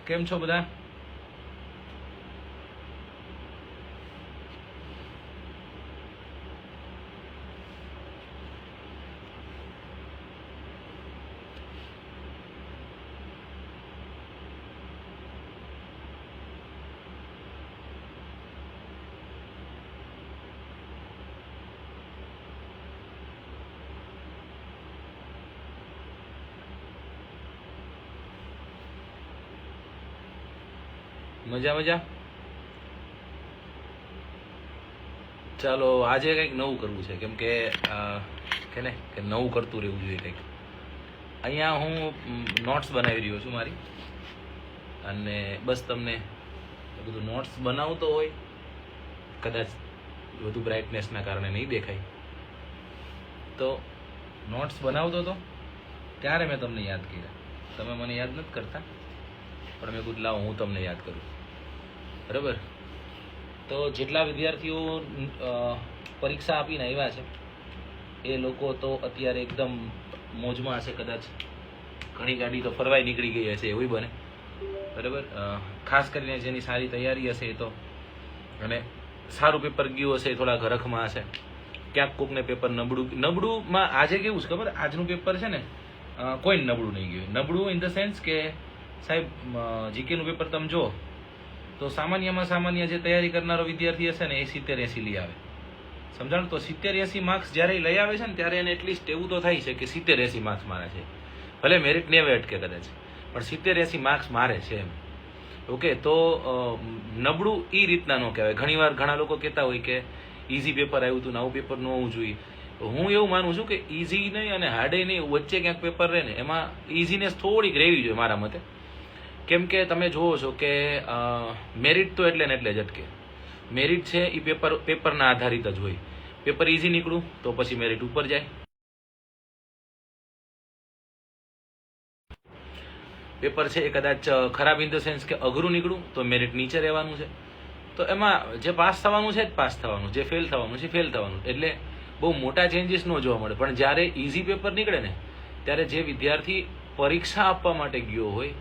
કેમ છો બધા? મજા મજા. ચાલો આજે કંઈક નવું કરવું છે, કેમ કે ને કે નવું કરતું રહેવું જોઈએ કંઈક. અહીંયા હું નોટ્સ બનાવી રહ્યો છું મારી, અને બસ તમને બધું નોટ્સ બનાવતો હોય, કદાચ વધુ બ્રાઇટનેસના કારણે નહીં દેખાય, તો નોટ્સ બનાવતો હતો ત્યારે મેં તમને યાદ કર્યા. તમે મને યાદ નથી કરતા, પણ મેં કીધું લાવો હું તમને યાદ કરું. બરાબર? તો જેટલા વિદ્યાર્થીઓ પરીક્ષા આપીને આવ્યા છે એ લોકો તો અત્યારે એકદમ મોજમાં હશે. કદાચ ઘણી ગાડી તો ફરવાય નીકળી ગઈ હશે, એવું બને. બરાબર? ખાસ કરીને જેની સારી તૈયારી હશે એ તો, અને સારું પેપર ગયું હશે એ થોડા ઘરખમાં હશે. ક્યાંક કોકને પેપર નબળુંમાં આજે કેવું છે ખબર? આજનું પેપર છે ને કોઈ નબળું નહીં ગયું. નબળું ઇન ધ સેન્સ કે સાહેબ જીકેનું પેપર તમે જો તો સામાન્યમાં સામાન્ય જે તૈયારી કરનારો વિદ્યાર્થી હશે ને એ 70-80 લઈ આવે. સમજાણું? તો 70-80 માર્ક્સ જ્યારે લઈ આવે છે ને ત્યારે એને એટલીસ્ટ એવું તો થાય છે કે 70-80 માર્ક્સ મારે છે. ભલે મેરિટ 90 અટકે કદાચ, પણ 70-80 માર્ક્સ મારે છે એમ. ઓકે? તો નબળું એ રીતના ન કહેવાય. ઘણીવાર ઘણા લોકો કહેતા હોય કે ઇઝી પેપર આવ્યું હતું ને આવું પેપર ન હોવું જોઈએ. હું એવું માનું છું કે ઇઝી નહીં અને હાર્ડે નહીં, વચ્ચે ક્યાંક પેપર રહે ને એમાં ઇઝીનેસ થોડીક રહેવી જોઈએ મારા મતે. કેમ કે તમે જુઓ છો કે મેરિટ તો એટલે ને એટલે જ અટકે. મેરિટ છે એ પેપરના આધારિત જ હોય. પેપર ઇઝી નીકળું તો પછી મેરિટ ઉપર જાય. પેપર છે એ કદાચ ખરાબ ઇન ધ સેન્સ કે અઘરું નીકળું તો મેરિટ નીચે રહેવાનું છે. તો એમાં જે પાસ થવાનું છે જ પાસ થવાનું, જે ફેલ થવાનું છે ફેલ થવાનું. એટલે બહુ મોટા ચેન્જીસ ન જોવા મળે. પણ જ્યારે ઇઝી પેપર નીકળે ને ત્યારે જે વિદ્યાર્થી પરીક્ષા આપવા માટે ગયો હોય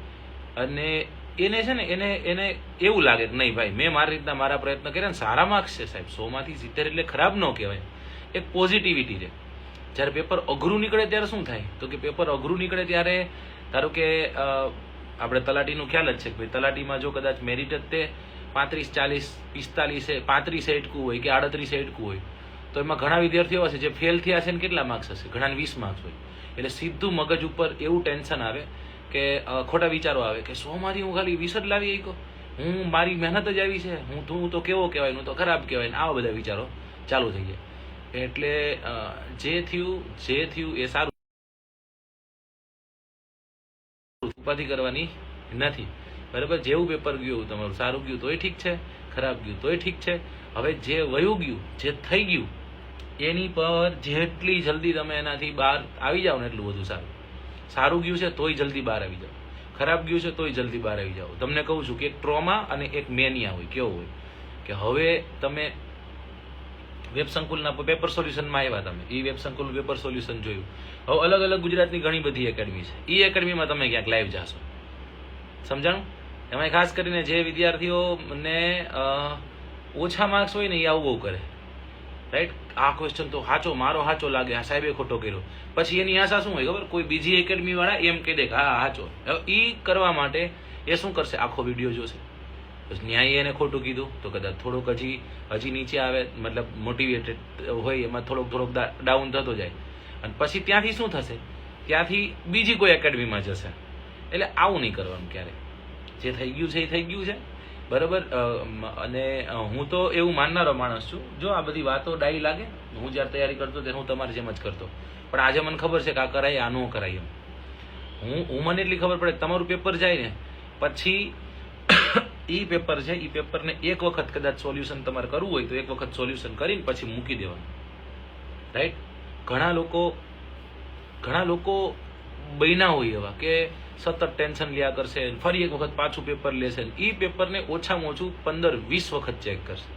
અને એને છે ને એને એવું લાગે કે નહીં ભાઈ મેં મારી રીતના મારા પ્રયત્ન કર્યા ને સારા માર્ક્સ છે સાહેબ, 100માંથી 70 એટલે ખરાબ ન કહેવાય. એક પોઝિટિવિટી છે. જ્યારે પેપર અઘરું નીકળે ત્યારે શું થાય? તો કે પેપર અઘરું નીકળે ત્યારે ધારો કે આપણે તલાટીનું ખ્યાલ જ છે કે ભાઈ તલાટીમાં જો કદાચ મેરિટ જ તે 35, 40, 45, 35 એટકું હોય કે 38 એટકું હોય, તો એમાં ઘણા વિદ્યાર્થીઓ હશે જે ફેલ થયા છે ને કેટલા માર્ક્સ હશે? ઘણાને 20 માર્ક્સ હોય. એટલે સીધું મગજ ઉપર એવું ટેન્શન આવે કે ખોટા વિચારો આવે કે 100માંથી હું ખાલી 20 જ લાવી શક્યો, હું મારી મહેનત જ આવી છે, હું તો કેવો કહેવાય, હું તો ખરાબ કહેવાય. આવા બધા વિચારો ચાલુ થઈ જાય. એટલે જે થયું એ સારું. ઉપાધિ કરવાની નથી. બરાબર? જેવું પેપર ગયું તમારું સારું ગયું તોય ઠીક છે, ખરાબ ગયું તોય ઠીક છે. હવે જે વયું ગયું, જે થઈ ગયું, એની પર જેટલી જલ્દી તમે એનાથી બહાર આવી જાઓ ને એટલું બધું સારું. સારું ગયું છે તોય જલ્દી બહાર આવી જાઓ, ખરાબ ગયું છે તોય જલ્દી બહાર આવી જાઓ. તમને કહું છું કે એક ટ્રોમા અને એક મેનિયા હોય. કેવો હોય કે હવે તમે વેબ સંકુલના પેપર સોલ્યુશનમાં આવ્યા, તમે એ વેબ સંકુલનું પેપર સોલ્યુશન જોયું. હવે અલગ અલગ ગુજરાતની ઘણી બધી એકેડમી છે. એ એકેડમીમાં તમે ક્યાંક લાઈવ જાશો. સમજાણું? એમાં ખાસ કરીને જે વિદ્યાર્થીઓને ઓછા માર્ક્સ હોય ને એ આવું બહુ કરે. રાઈટ? આ ક્વેશ્ચન તો સાચો, મારો સાચો લાગે, આ સાહેબે ખોટો કર્યો. પછી એની આશા શું હોય ખબર? કોઈ બીજી એકેડમી વાળા એમ કહી દે કે હા સાચો. હવે એ કરવા માટે એ શું કરશે? આખો વિડીયો જોશે. પછી ન્યાય એને ખોટું કીધું તો કદાચ થોડુંક હજી નીચે આવે, મતલબ મોટિવેટેડ હોય, એમાં થોડોક ડાઉન થતો જાય. અને પછી ત્યાંથી શું થશે? ત્યાંથી બીજી કોઈ એકેડમીમાં જશે. એટલે આવું નહીં કરવાનું ક્યારે. જે થઈ ગયું છે એ થઈ ગયું છે. બરાબર? અને હું તો એવું માનનારો માણસ છું. જો આ બધી વાતો ડાઈ લાગે, હું જ્યારે તૈયારી કરતો ત્યારે હું તમારી જેમ જ કરતો, પણ આજે મને ખબર છે કે આ કરાય, આ ન કરાય એમ. હું મને એટલી ખબર પડે તમારું પેપર જાય ને પછી એ પેપર છે એ પેપરને એક વખત કદાચ સોલ્યુશન તમારે કરવું હોય તો એક વખત સોલ્યુશન કરીને પછી મૂકી દેવાનું. રાઈટ? ઘણા લોકો બન્યા હોય એવા કે સતત ટેન્શન લ્યા કરશે, ફરી એક વખત પાછું પેપર લેશે. એ પેપરને ઓછામાં ઓછું 15-20 વખત ચેક કરશે.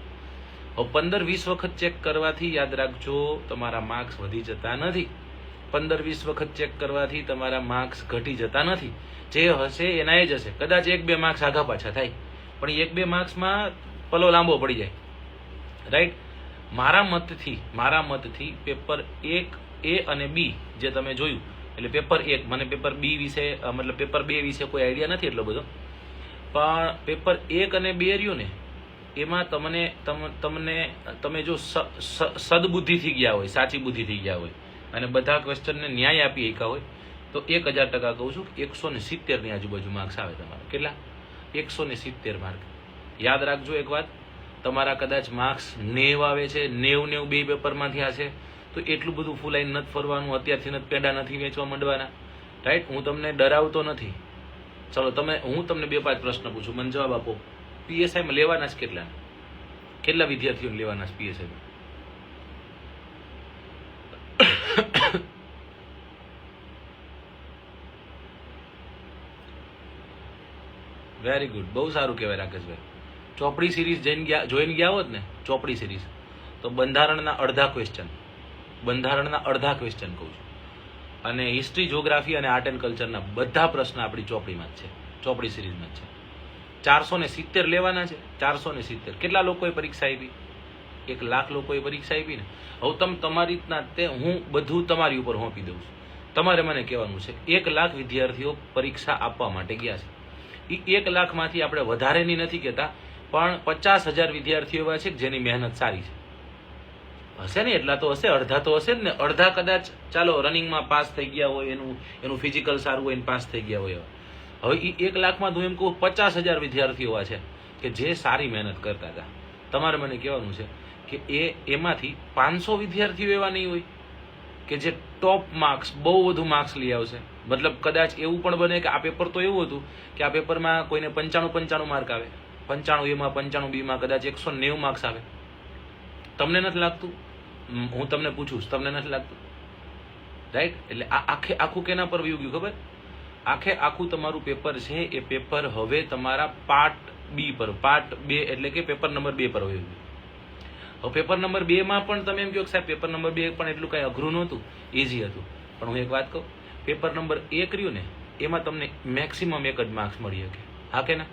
હવે 15-20 વખત ચેક કરવાથી યાદ રાખજો તમારા માર્ક્સ વધી જતા નથી. 15-20 વખત ચેક કરવાથી તમારા માર્ક્સ ઘટી જતા નથી. જે હશે એના એ જ હશે. કદાચ 1-2 માર્ક્સ આગા પાછા થાય, પણ 1-2 માર્ક્સમાં પલો લાંબો પડી જાય. રાઈટ? મારા મતથી પેપર 1 A અને B જે તમે જોયું, એટલે પેપર 1, મને પેપર B વિશે મતલબ પેપર 2 વિશે કોઈ આઈડિયા નથી એટલો બધો, પણ પેપર 1 અને 2 રહ્યું ને, એમાં તમે જો સદબુદ્ધિથી ગયા હોય, સાચી બુદ્ધિથી ગયા હોય અને બધા ક્વેશ્ચનને ન્યાય આપી શક્યા હોય તો 1000% કહું છું 170 ની આજુબાજુ માર્ક્સ આવે તમારા. કેટલા? 170 માર્ક. યાદ રાખજો એક વાત, તમારા કદાચ માર્ક્સ 90 આવે છે, 90 બે પેપરમાંથી હશે, તો એટલું બધું ફૂલાઈને નથી ફરવાનું, અત્યારથી નથી પેડા નથી વેચવા માંડવાના. રાઈટ? હું તમને ડરાવતો નથી. ચલો હું તમને 2-5 પ્રશ્ન પૂછું, મને જવાબ આપો. પીએસઆઈમાં લેવાના જ કેટલા વિદ્યાર્થીઓને લેવાના છે પીએસઆઈમાં? વેરી ગુડ, બહુ સારું કહેવાય રાકેશભાઈ. ચોપડી સિરીઝ જોઈને ગયા હોત ને, ચોપડી સિરીઝ, તો બંધારણના અડધા ક્વેશ્ચન કહું છું, અને હિસ્ટ્રી, જ્યોગ્રાફી અને આર્ટ એન્ડ કલ્ચરના બધા પ્રશ્ન આપણી ચોપડીમાં જ છે, ચોપડી સિરીઝમાં જ છે. 470 લેવાના છે. 470. કેટલા લોકોએ પરીક્ષા આપી? 1 લાખ લોકોએ પરીક્ષા આપી ને. હવે તમે તમારી રીતના હું બધું તમારી ઉપર સોંપી દઉં છું. તમારે મને કહેવાનું છે 1 લાખ વિદ્યાર્થીઓ પરીક્ષા આપવા માટે ગયા છે. એ 1 લાખમાંથી આપણે વધારેની નથી કહેતા, પણ 50,000 વિદ્યાર્થીઓ એવા છે જેની મહેનત સારી છે. હશે ને? એટલા તો હશે, અડધા તો હશે જ ને. અડધા કદાચ ચાલો રનિંગમાં પાસ થઈ ગયા હોય, એનું ફિઝિકલ સારું હોય, પાસ થઈ ગયા હોય. હવે એ 1 લાખમાં હું એમ કહું 50,000 વિદ્યાર્થીઓ છે કે જે સારી મહેનત કરતા હતા. તમારે મને કહેવાનું છે કે એમાંથી 500 વિદ્યાર્થીઓ એવા નહીં હોય કે જે ટોપ માર્ક્સ, બહુ વધુ માર્ક્સ લઈ આવશે. મતલબ કદાચ એવું પણ બને કે આ પેપર તો એવું હતું કે આ પેપરમાં કોઈને 95 માર્ક આવે, 95 એમાં 95 બીમાં કદાચ 190 માર્ક્સ આવે. તમને નથી લાગતું? હું તમને પૂછું, તમને નથી લાગતું? રાઈટ? એટલે આ આખું કેના પર વયું ગયું ખબર? આખું તમારું પેપર છે એ પેપર હવે તમારા પાર્ટ 2 એટલે કે પેપર નંબર 2 પર વયું ગયું. હવે પેપર નંબર 2 માં પણ તમે એમ કહો કે સાહેબ પેપર નંબર 2 પણ એટલું કઈ અઘરું નહોતું, ઈઝી હતું. પણ હું એક વાત કહું, પેપર નંબર 1 રહ્યું ને, એમાં તમને મેક્સિમમ 1 જ માર્ક્સ મળી શકે. હા કે ના?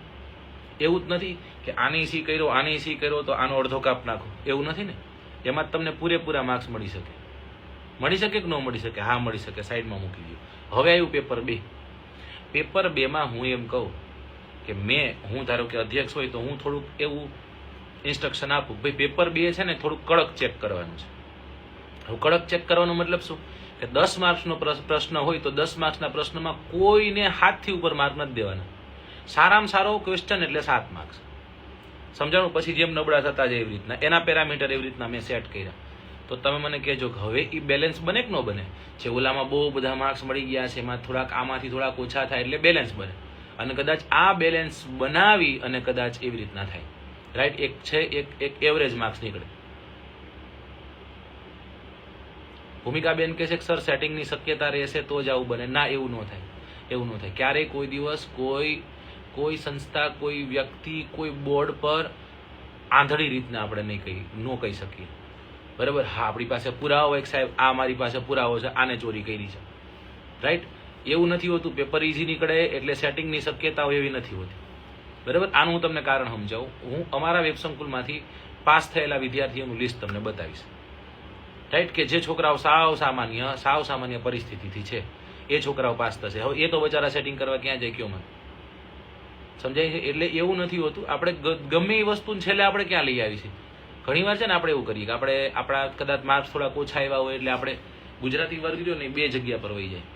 એવું જ નથી કે આની સી કર્યો તો આનો અડધો કાપ નાખો, એવું નથી ને. એમાં તમને પૂરેપૂરા માર્ક્સ મળી શકે કે ન મળી શકે? હા, મળી શકે. સાઈડમાં મૂકી દો. હવે આવ્યું પેપર 2. પેપર 2 માં હું એમ કહું કે હું ધારો કે અધ્યક્ષ હોય તો હું થોડુંક એવું ઇન્સ્ટ્રક્શન આપું, ભાઈ પેપર 2 છે ને થોડુંક કડક ચેક કરવાનું છે. હવે કડક ચેક કરવાનો મતલબ શું? કે 10 માર્ક્સનો પ્રશ્ન હોય તો 10 માર્ક્સના પ્રશ્નમાં કોઈને 7 થી ઉપર માર્ક નથી દેવાના. સારામાં સારો ક્વેશ્ચન એટલે 7 માર્ક્સ. સમજાણું? પછી જેમ નબળા થતા જાય એવી રીતના એના પેરામીટર એવી રીતના મેં સેટ કર્યા. તો તમે મને કહેજો કે હવે એ બેલેન્સ બને કે ન બને? છે ઓલામાં બહુ બધા માર્ક્સ મળી ગયા છે, એમાં થોડાક આમાંથી થોડાક ઓછા થાય એટલે બેલેન્સ બને. અને કદાચ આ બેલેન્સ બનાવી અને કદાચ એવી રીતના થાય. રાઈટ? એક એવરેજ માર્ક્સ નીકળે. ભૂમિકાબેન કહે છે કે સર સેટિંગની શક્યતા રહેશે તો જ આવું બને. ના, એવું ન થાય. ક્યારેય કોઈ દિવસ કોઈ સંસ્થા, કોઈ વ્યક્તિ, કોઈ બોર્ડ પર આંધળી રીતના આપણે ન કહી શકીએ. બરાબર? હા, આપણી પાસે પુરાવો હોય કે સાહેબ આ મારી પાસે પુરાવો છે, આને ચોરી કરી છે. રાઈટ? એવું નથી હોતું. પેપર ઈઝી નીકળે એટલે સેટિંગની શક્યતાઓ એવી નથી હોતી. બરાબર? આનું હું તમને કારણ સમજાવું. હું અમારા વેબ સંકુલમાંથી પાસ થયેલા વિદ્યાર્થીઓનું લિસ્ટ તમને બતાવીશ. રાઈટ? કે જે છોકરાઓ સાવ સામાન્ય પરિસ્થિતિથી છે એ છોકરાઓ પાસ થશે. હવે એ તો બચારા સેટિંગ કરવા ક્યાં જાય? કયો મને સમજાય છે? એટલે એવું નથી હોતું. આપણે ગમે એ વસ્તુને છેલ્લે આપણે ક્યાં લઈ આવી છે? ઘણી વાર છે ને આપણે એવું કરીએ કે આપણા કદાચ માર્ક્સ થોડાક ઓછા આવ્યા હોય એટલે આપણે ગુજરાતી વર્ગ રહ્યો ને 2 જગ્યા પર વહી જાય.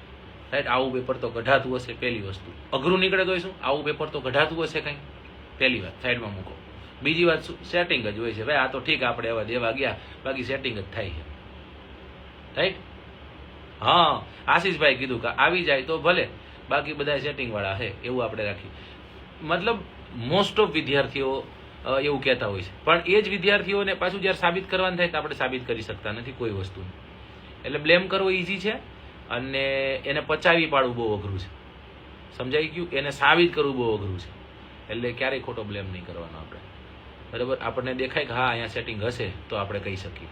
રાઈટ? આવું પેપર તો કઢાતું હશે, પહેલી વસ્તુ. અઘરું નીકળે તો શું? આવું પેપર તો કઢાતું હશે કંઈ, પહેલી વાત સાઈડમાં મૂકો. બીજી વાત શું? સેટિંગ જ હોય છે. ભાઈ આ તો ઠીક આપણે આવા દેવા ગયા, બાકી સેટિંગ જ થાય છે. રાઈટ? હા, આશીષભાઈ કીધું કે આવી જાય તો ભલે, બાકી બધા સેટિંગ વાળા છે એવું આપણે રાખીએ. મતલબ મોસ્ટ ઓફ વિદ્યાર્થીઓ એવું કહેતા હોય છે, પણ એ જ વિદ્યાર્થીઓને પાછું જ્યારે સાબિત કરવાનું થાય તો આપણે સાબિત કરી શકતા નથી કોઈ વસ્તુને. એટલે બ્લેમ કરવો ઈઝી છે અને એને પચાવી પાડવું બહુ અઘરું છે. સમજાઈ ગયું? એને સાબિત કરવું બહુ અઘરું છે. એટલે ક્યારેય ખોટો બ્લેમ નહીં કરવાનો આપણે. બરાબર? આપણને દેખાય કે હા અહીંયા સેટિંગ હશે તો આપણે કહી શકીએ.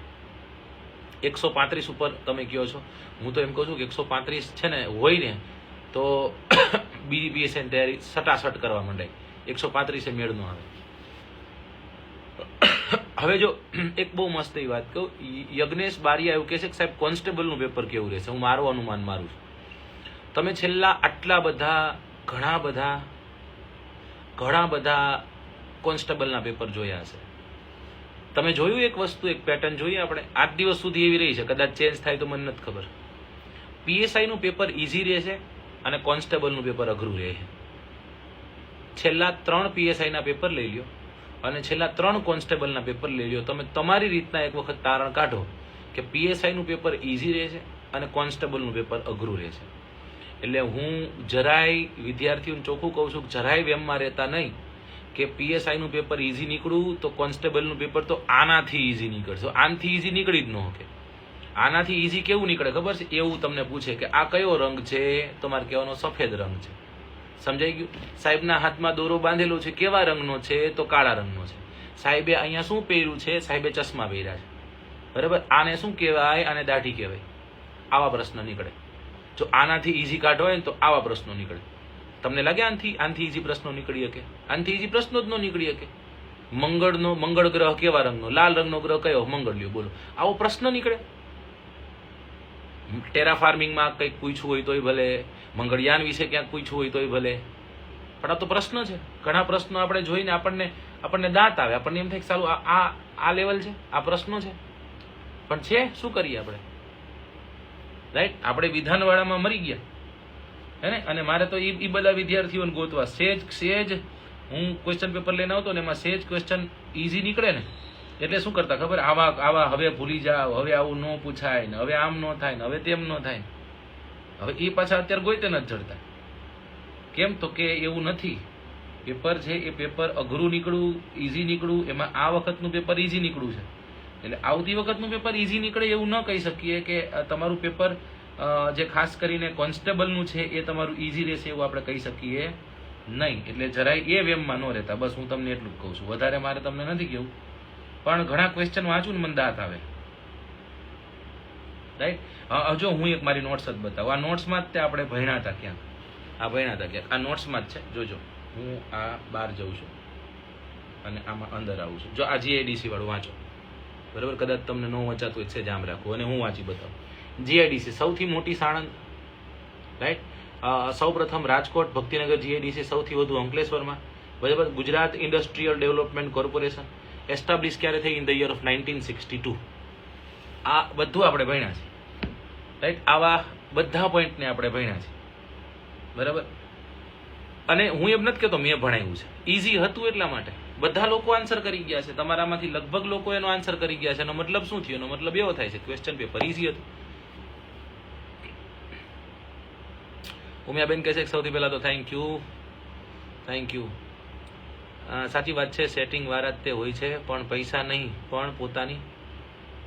135 ઉપર તમે કહો છો, હું તો એમ કહું છું કે 135 છે ને હોય ને તો બીજી પીએસઆઈની તૈયારી સટાસટ કરવા માંડાય. 135 મેળ ન આવે. હવે જો એક બહુ મસ્ત એ વાત કહું, યજ્ઞેશ બારિયા એવું કહે છે કે સાહેબ કોન્સ્ટેબલનું પેપર કેવું રહેશે. હું મારું અનુમાન મારું છું. તમે છેલ્લા આટલા બધા ઘણા બધા કોન્સ્ટેબલના પેપર જોયા હશે. તમે જોયું એક વસ્તુ, એક પેટર્ન જોઈએ આપણે 8 દિવસ સુધી એવી રહી છે, કદાચ ચેન્જ થાય તો મને નથી ખબર. પીએસઆઈનું પેપર ઇઝી રહેશે અને કોન્સ્ટેબલનું પેપર અઘરું રહે છે. છેલ્લા 3 પીએસઆઈના પેપર લઈ લ્યો અને છેલ્લા 3 કોન્સ્ટેબલના પેપર લઈ લ્યો. તમે તમારી રીતના એક વખત તારણ કાઢો કે પીએસઆઈનું પેપર ઇઝી રહેશે અને કોન્સ્ટેબલનું પેપર અઘરું રહેશે. એટલે હું જરાય વિદ્યાર્થીઓને ચોખ્ખું કહું છું કે જરાય વેમમાં રહેતા નહીં કે પીએસઆઈનું પેપર ઇઝી નીકળ્યું તો કોન્સ્ટેબલનું પેપર તો આનાથી ઇઝી નીકળશે. આનાથી ઇઝી નીકળી જ ન શકે. આનાથી ઇઝી કેવું નીકળે ખબર છે? એવું તમને પૂછે કે આ કયો રંગ છે, તમારે કહેવાનો સફેદ રંગ છે. સમજાઈ ગયું? સાહેબના હાથમાં દોરો બાંધેલો છે, કેવા રંગનો છે? તો કાળા રંગનો છે. સાહેબે અહીંયા શું પહેર્યું છે? સાહેબે ચશ્મા પહેર્યા છે. બરાબર. આને શું કહેવાય? આને દાઢી કહેવાય. આવા પ્રશ્ન નીકળે. જો આનાથી ઇઝી કાઢો હોય ને તો આવા પ્રશ્નો નીકળે. તમને લાગે આનાથી ઇઝી પ્રશ્નો નીકળી શકે? આનાથી ઇઝી પ્રશ્નો જ ન નીકળી શકે. મંગળ ગ્રહ કેવા રંગનો? લાલ રંગનો ગ્રહ કયો? મંગળ લ્યો. બોલો, આવો પ્રશ્ન નીકળે. ટેરા ફાર્મિંગમાં કંઈક પૂછવું હોય તોય ભલે, મંગળયાન વિશે ક્યાંક પૂછવું હોય તોય ભલે, પણ આ તો પ્રશ્ન છે. ઘણા પ્રશ્નો આપણે જોઈને આપણને દાંત આવે. આપણને એમ થાય કે સાલું આ લેવલ છે, આ પ્રશ્નો છે, પણ છે શું કરીએ આપણે? રાઈટ. આપણે વિધાનવાળામાં મરી ગયા હે ને. અને મારે તો એ બધા વિદ્યાર્થીઓને ગોતવા સેજ હું ક્વેશ્ચન પેપર લઈને આવતો ને એમાં સેજ ક્વેશ્ચન ઇઝી નીકળે ને એટલે શું કરતા ખબર? આવા હવે ભૂલી જાઓ, હવે આવું ન પૂછાય ને, હવે આમ ન થાય ને, હવે તેમ ન થાય. હવે એ પાછા અત્યારે ગોઈતે નથી જડતા. કેમ? તો કે એવું નથી. પેપર છે એ પેપર અઘરું નીકળવું, ઇઝી નીકળવું, એમાં આ વખતનું પેપર ઇઝી નીકળવું છે. એટલે આવતી વખતનું પેપર ઇઝી નીકળે એવું ન કહી શકીએ કે તમારું પેપર જે ખાસ કરીને કોન્સ્ટેબલનું છે એ તમારું ઇઝી રહેશે એવું આપણે કહી શકીએ નહીં. એટલે જરાય એ વેમમાં ન રહેતા. બસ હું તમને એટલું જ કહું છું. વધારે મારે તમને નથી કહેવું. પણ ઘણા ક્વેશ્ચન વાંચું ને મને દાંત આવે. રાઈટ. જો હું એક મારી નોટ્સ જ બતાવું. આ નોટ્સમાં જ તે આપણે ભણ્યા હતા ક્યાંક. આ નોટ્સમાં જ છે. જોજો, હું આ બહાર જઉં છું અને આમાં અંદર આવું છું. જો આ જીઆઈડીસી વાળું વાંચો. બરાબર. કદાચ તમને ન વંચાતું છે, જામ રાખવું. અને હું વાંચી બતાવું. જીઆઈડીસી સૌથી મોટી સાણંદ. રાઈટ. સૌ પ્રથમ રાજકોટ, ભક્તિનગર જીઆઈડીસી સૌથી વધુ અંકલેશ્વરમાં. બરાબર. Gujarat industrial development corporation establish ક્યારે થઈ? In the year of 1962. આ બધું આપણે ભણ્યા છે. રાઈટ. આવા બધા પોઈન્ટને આપણે ભણ્યા છે. બરાબર. અને હું એમ નથી કહેતો મેં ભણાવ્યું છે. ઇઝી હતું એટલા માટે બધા લોકો આન્સર કરી ગયા છે. તમારામાંથી લગભગ લોકો એનો આન્સર કરી ગયા છે. એનો મતલબ શું થયો? એનો મતલબ એવો થાય છે ક્વેશ્ચન પેપર ઇઝી હતું. ઉમિયાબેન કહે છે કે સૌથી પહેલા તો થેન્ક યુ. સાચી વાત છે. સેટિંગ વાળા તે હોય છે, પણ પૈસા નહીં, પણ પોતાની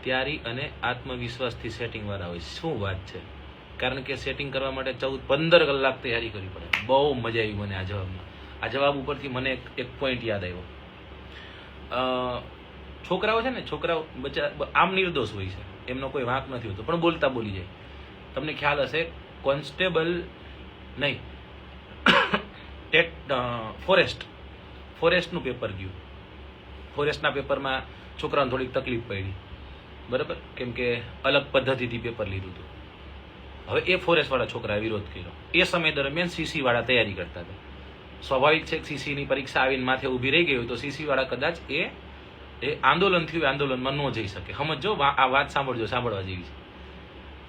તૈયારી અને આત્મવિશ્વાસથી સેટિંગ વાળા હોય. શું વાત છે? કારણ કે સેટિંગ કરવા માટે 14-15 કલાક તૈયારી કરવી પડે. બહુ મજા આવી મને આ જવાબમાં. આ જવાબ ઉપરથી મને એક પોઈન્ટ યાદ આવ્યો. છોકરાઓ છે ને, છોકરાઓ આમ નિર્દોષ હોય છે, એમનો કોઈ વાંક નથી હોતો, પણ બોલતા બોલી જાય. તમને ખ્યાલ હશે કોન્સ્ટેબલ નહીં, ફોરેસ્ટનું પેપર ગયું. ફોરેસ્ટના પેપરમાં છોકરાઓને થોડીક તકલીફ પડી. બરાબર. કેમ કે અલગ પદ્ધતિથી પેપર લીધું હતું. હવે એ ફોરેસ્ટવાળા છોકરાએ વિરોધ કર્યો. એ સમય દરમિયાન સીસી વાળા તૈયારી કરતા હતા. સ્વાભાવિક છે કે સીસીની પરીક્ષા આવીને માથે ઊભી રહી ગઈ હોય તો સીસી વાળા કદાચ એ આંદોલન થયું આંદોલનમાં ન જઈ શકે. સમજો, આ વાત સાંભળવા જેવી છે.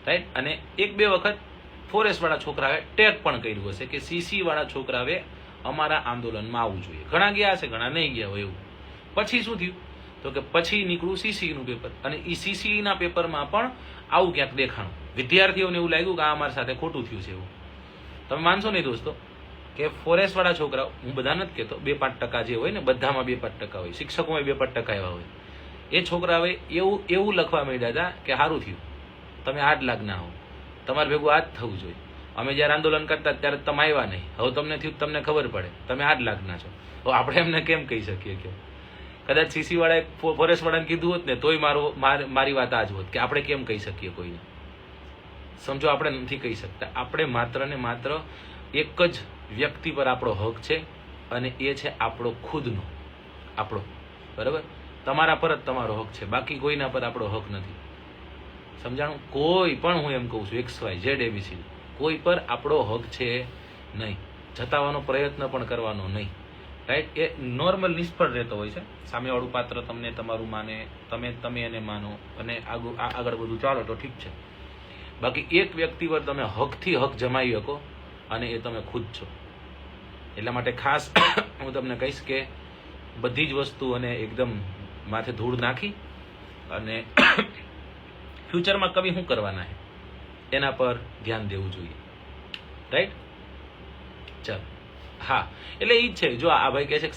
રાઈટ. અને 1-2 વખત ફોરેસ્ટ વાળા છોકરાએ ટેગ પણ કર્યું હશે કે સીસી વાળા છોકરાએ અમારા આંદોલનમાં આવવું જોઈએ. ઘણા ગયા હશે, ઘણા નહીં ગયા હોય એવું. પછી શું થયું? તો કે પછી નીકળ્યું સીસીનું પેપર. અને એ સીસીના પેપરમાં પણ આવું ક્યાંક દેખાણું. વિદ્યાર્થીઓને એવું લાગ્યું કે આ અમારી સાથે ખોટું થયું છે એવું. તમે માનશો નહીં દોસ્તો કે ફોરેસ્ટ વાળા છોકરાઓ, હું બધા નથી કહેતો, 2-5% જે હોય ને, બધામાં 2-5% હોય, શિક્ષકોમાં 2-5% એવા હોય. એ છોકરાઓએ એવું લખવા માંડ્યા હતા કે સારું થયું તમે 8 લાખના હો, તમારે ભેગું આ જ થવું જોઈએ. અમે જ્યારે આંદોલન કરતા ત્યારે તમે આવ્યા નહીં, હવે તમને થયું તમને ખબર પડે તમે 8 લાખના છો, તો આપણે એમને કેમ કહી શકીએ કે કદાચ સીસી વાળાએ ફોરેસ્ટ વાળાને કીધું હોત ને તોય મારી વાત આ જ હોત કે આપણે કેમ કહી શકીએ કોઈને. સમજો, આપણે નથી કહી શકતા. આપણે માત્ર ને માત્ર એક જ વ્યક્તિ પર આપણો હક છે અને એ છે આપણો ખુદનો, આપણો. બરાબર? તમારા પર જ તમારો હક છે, બાકી કોઈના પર આપણો હક નથી. સમજાણું? કોઈ પણ, હું એમ કહું છું, XYZ ABC, કોઈ પર આપણો હક છે નહીં. જતાવવાનો પ્રયત્ન પણ કરવાનો નહીં. રાઈટ? એ નોર્મલ નિષ્ફળ રહેતો હોય છે. સામેવાળું પાત્ર તમને તમારું માને, તમે એને માનો અને આગળ બધું ચાલો તો ઠીક છે. બાકી એક વ્યક્તિ પર તમે હકથી હક જમાવી શકો અને એ તમે ખુદ છો. એટલા માટે ખાસ હું તમને કહીશ કે બધી જ વસ્તુઓને એકદમ માથે ધૂળ નાખી અને ફ્યુચરમાં કવિ શું કરવાના છે એના પર ધ્યાન દેવું જોઈએ. રાઈટ? ચાલો. હા, એટલે એ જ છે. જો આ ભાઈ કહે છે કે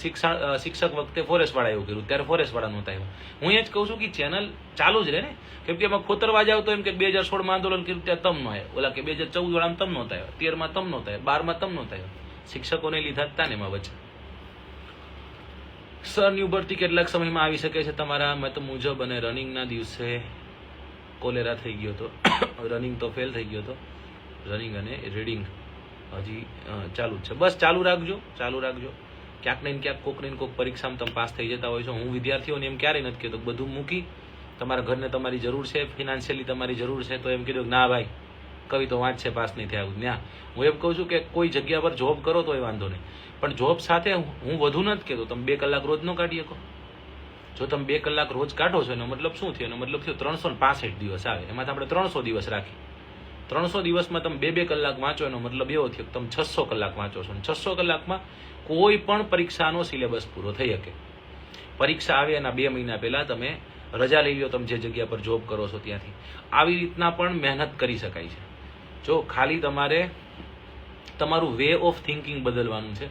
શિક્ષક વખતે ફોરેસ્ટ વાળા એવું કર્યું, ત્યારે ફોરેસ્ટ વાળા નહોતા આવ્યા. હું એ જ કહું છું કે ચેનલ ચાલુ જ રહે ને, કેમ કે એમાં ખોતરવા જાવ તો એમ કે 2016 આંદોલન કર્યું ત્યારે તમ નો આવ્યા, ઓલા કે 2014 વાળામાં તમ નહોતા આવ્યા, 13 તમ નહોતા આવ્યા, 12 તમ નહોતા આવ્યા. શિક્ષકોને લીધા હતા ને એમાં વચ્ચે. સરની ભરતી કેટલાક સમયમાં આવી શકે છે તમારા મત મુજબ, અને રનિંગના દિવસે કોલેરા થઈ ગયો હતો. રનિંગ તો ફેલ થઈ ગયો હતો. રનિંગ અને રીડિંગ હજી ચાલુ જ છે. બસ ચાલુ રાખજો, ચાલુ રાખજો. ક્યાંક ને ક્યાંક કોક ને કોક પરીક્ષામાં તમે પાસ થઈ જતા હોય છો. હું વિદ્યાર્થીઓને એમ ક્યારેય નથી કહેતો બધું મૂકી, તમારા ઘરને તમારી જરૂર છે, ફિનાન્શિયલી તમારી જરૂર છે, તો એમ કીધું કે ના ભાઈ કવિ તો વાંચ છે, પાસ નહીં થયા. ના, હું એમ કહું છું કે કોઈ જગ્યા પર જોબ કરો તો એ વાંધો નહીં, પણ જોબ સાથે હું વધુ નથી કહેતો તમે 2 કલાક રોજ ન કાઢી શકો. જો તમે 2 કલાક રોજ કાઢો છો એનો મતલબ શું થયો? એનો મતલબ થયો 365 દિવસ આવે, એમાંથી આપણે 300 દિવસ રાખી. 300 દિવસમાં તમે 2 કલાક વાંચો એનો મતલબ એવો થયો કે તમે 600 કલાક વાંચો છો. 600 કલાકમાં કોઈ પણ પરીક્ષાનો સિલેબસ પૂરો થઈ શકે. પરીક્ષા આવે એના 2 મહિના પહેલા તમે રજા લઈ લો, તમે જે જગ્યા પર જોબ કરો છો ત્યાંથી. આવી રીતના પણ મહેનત કરી શકાય છે. જો ખાલી તમારે તમારું વે ઓફ થિંકિંગ બદલવાનું છે.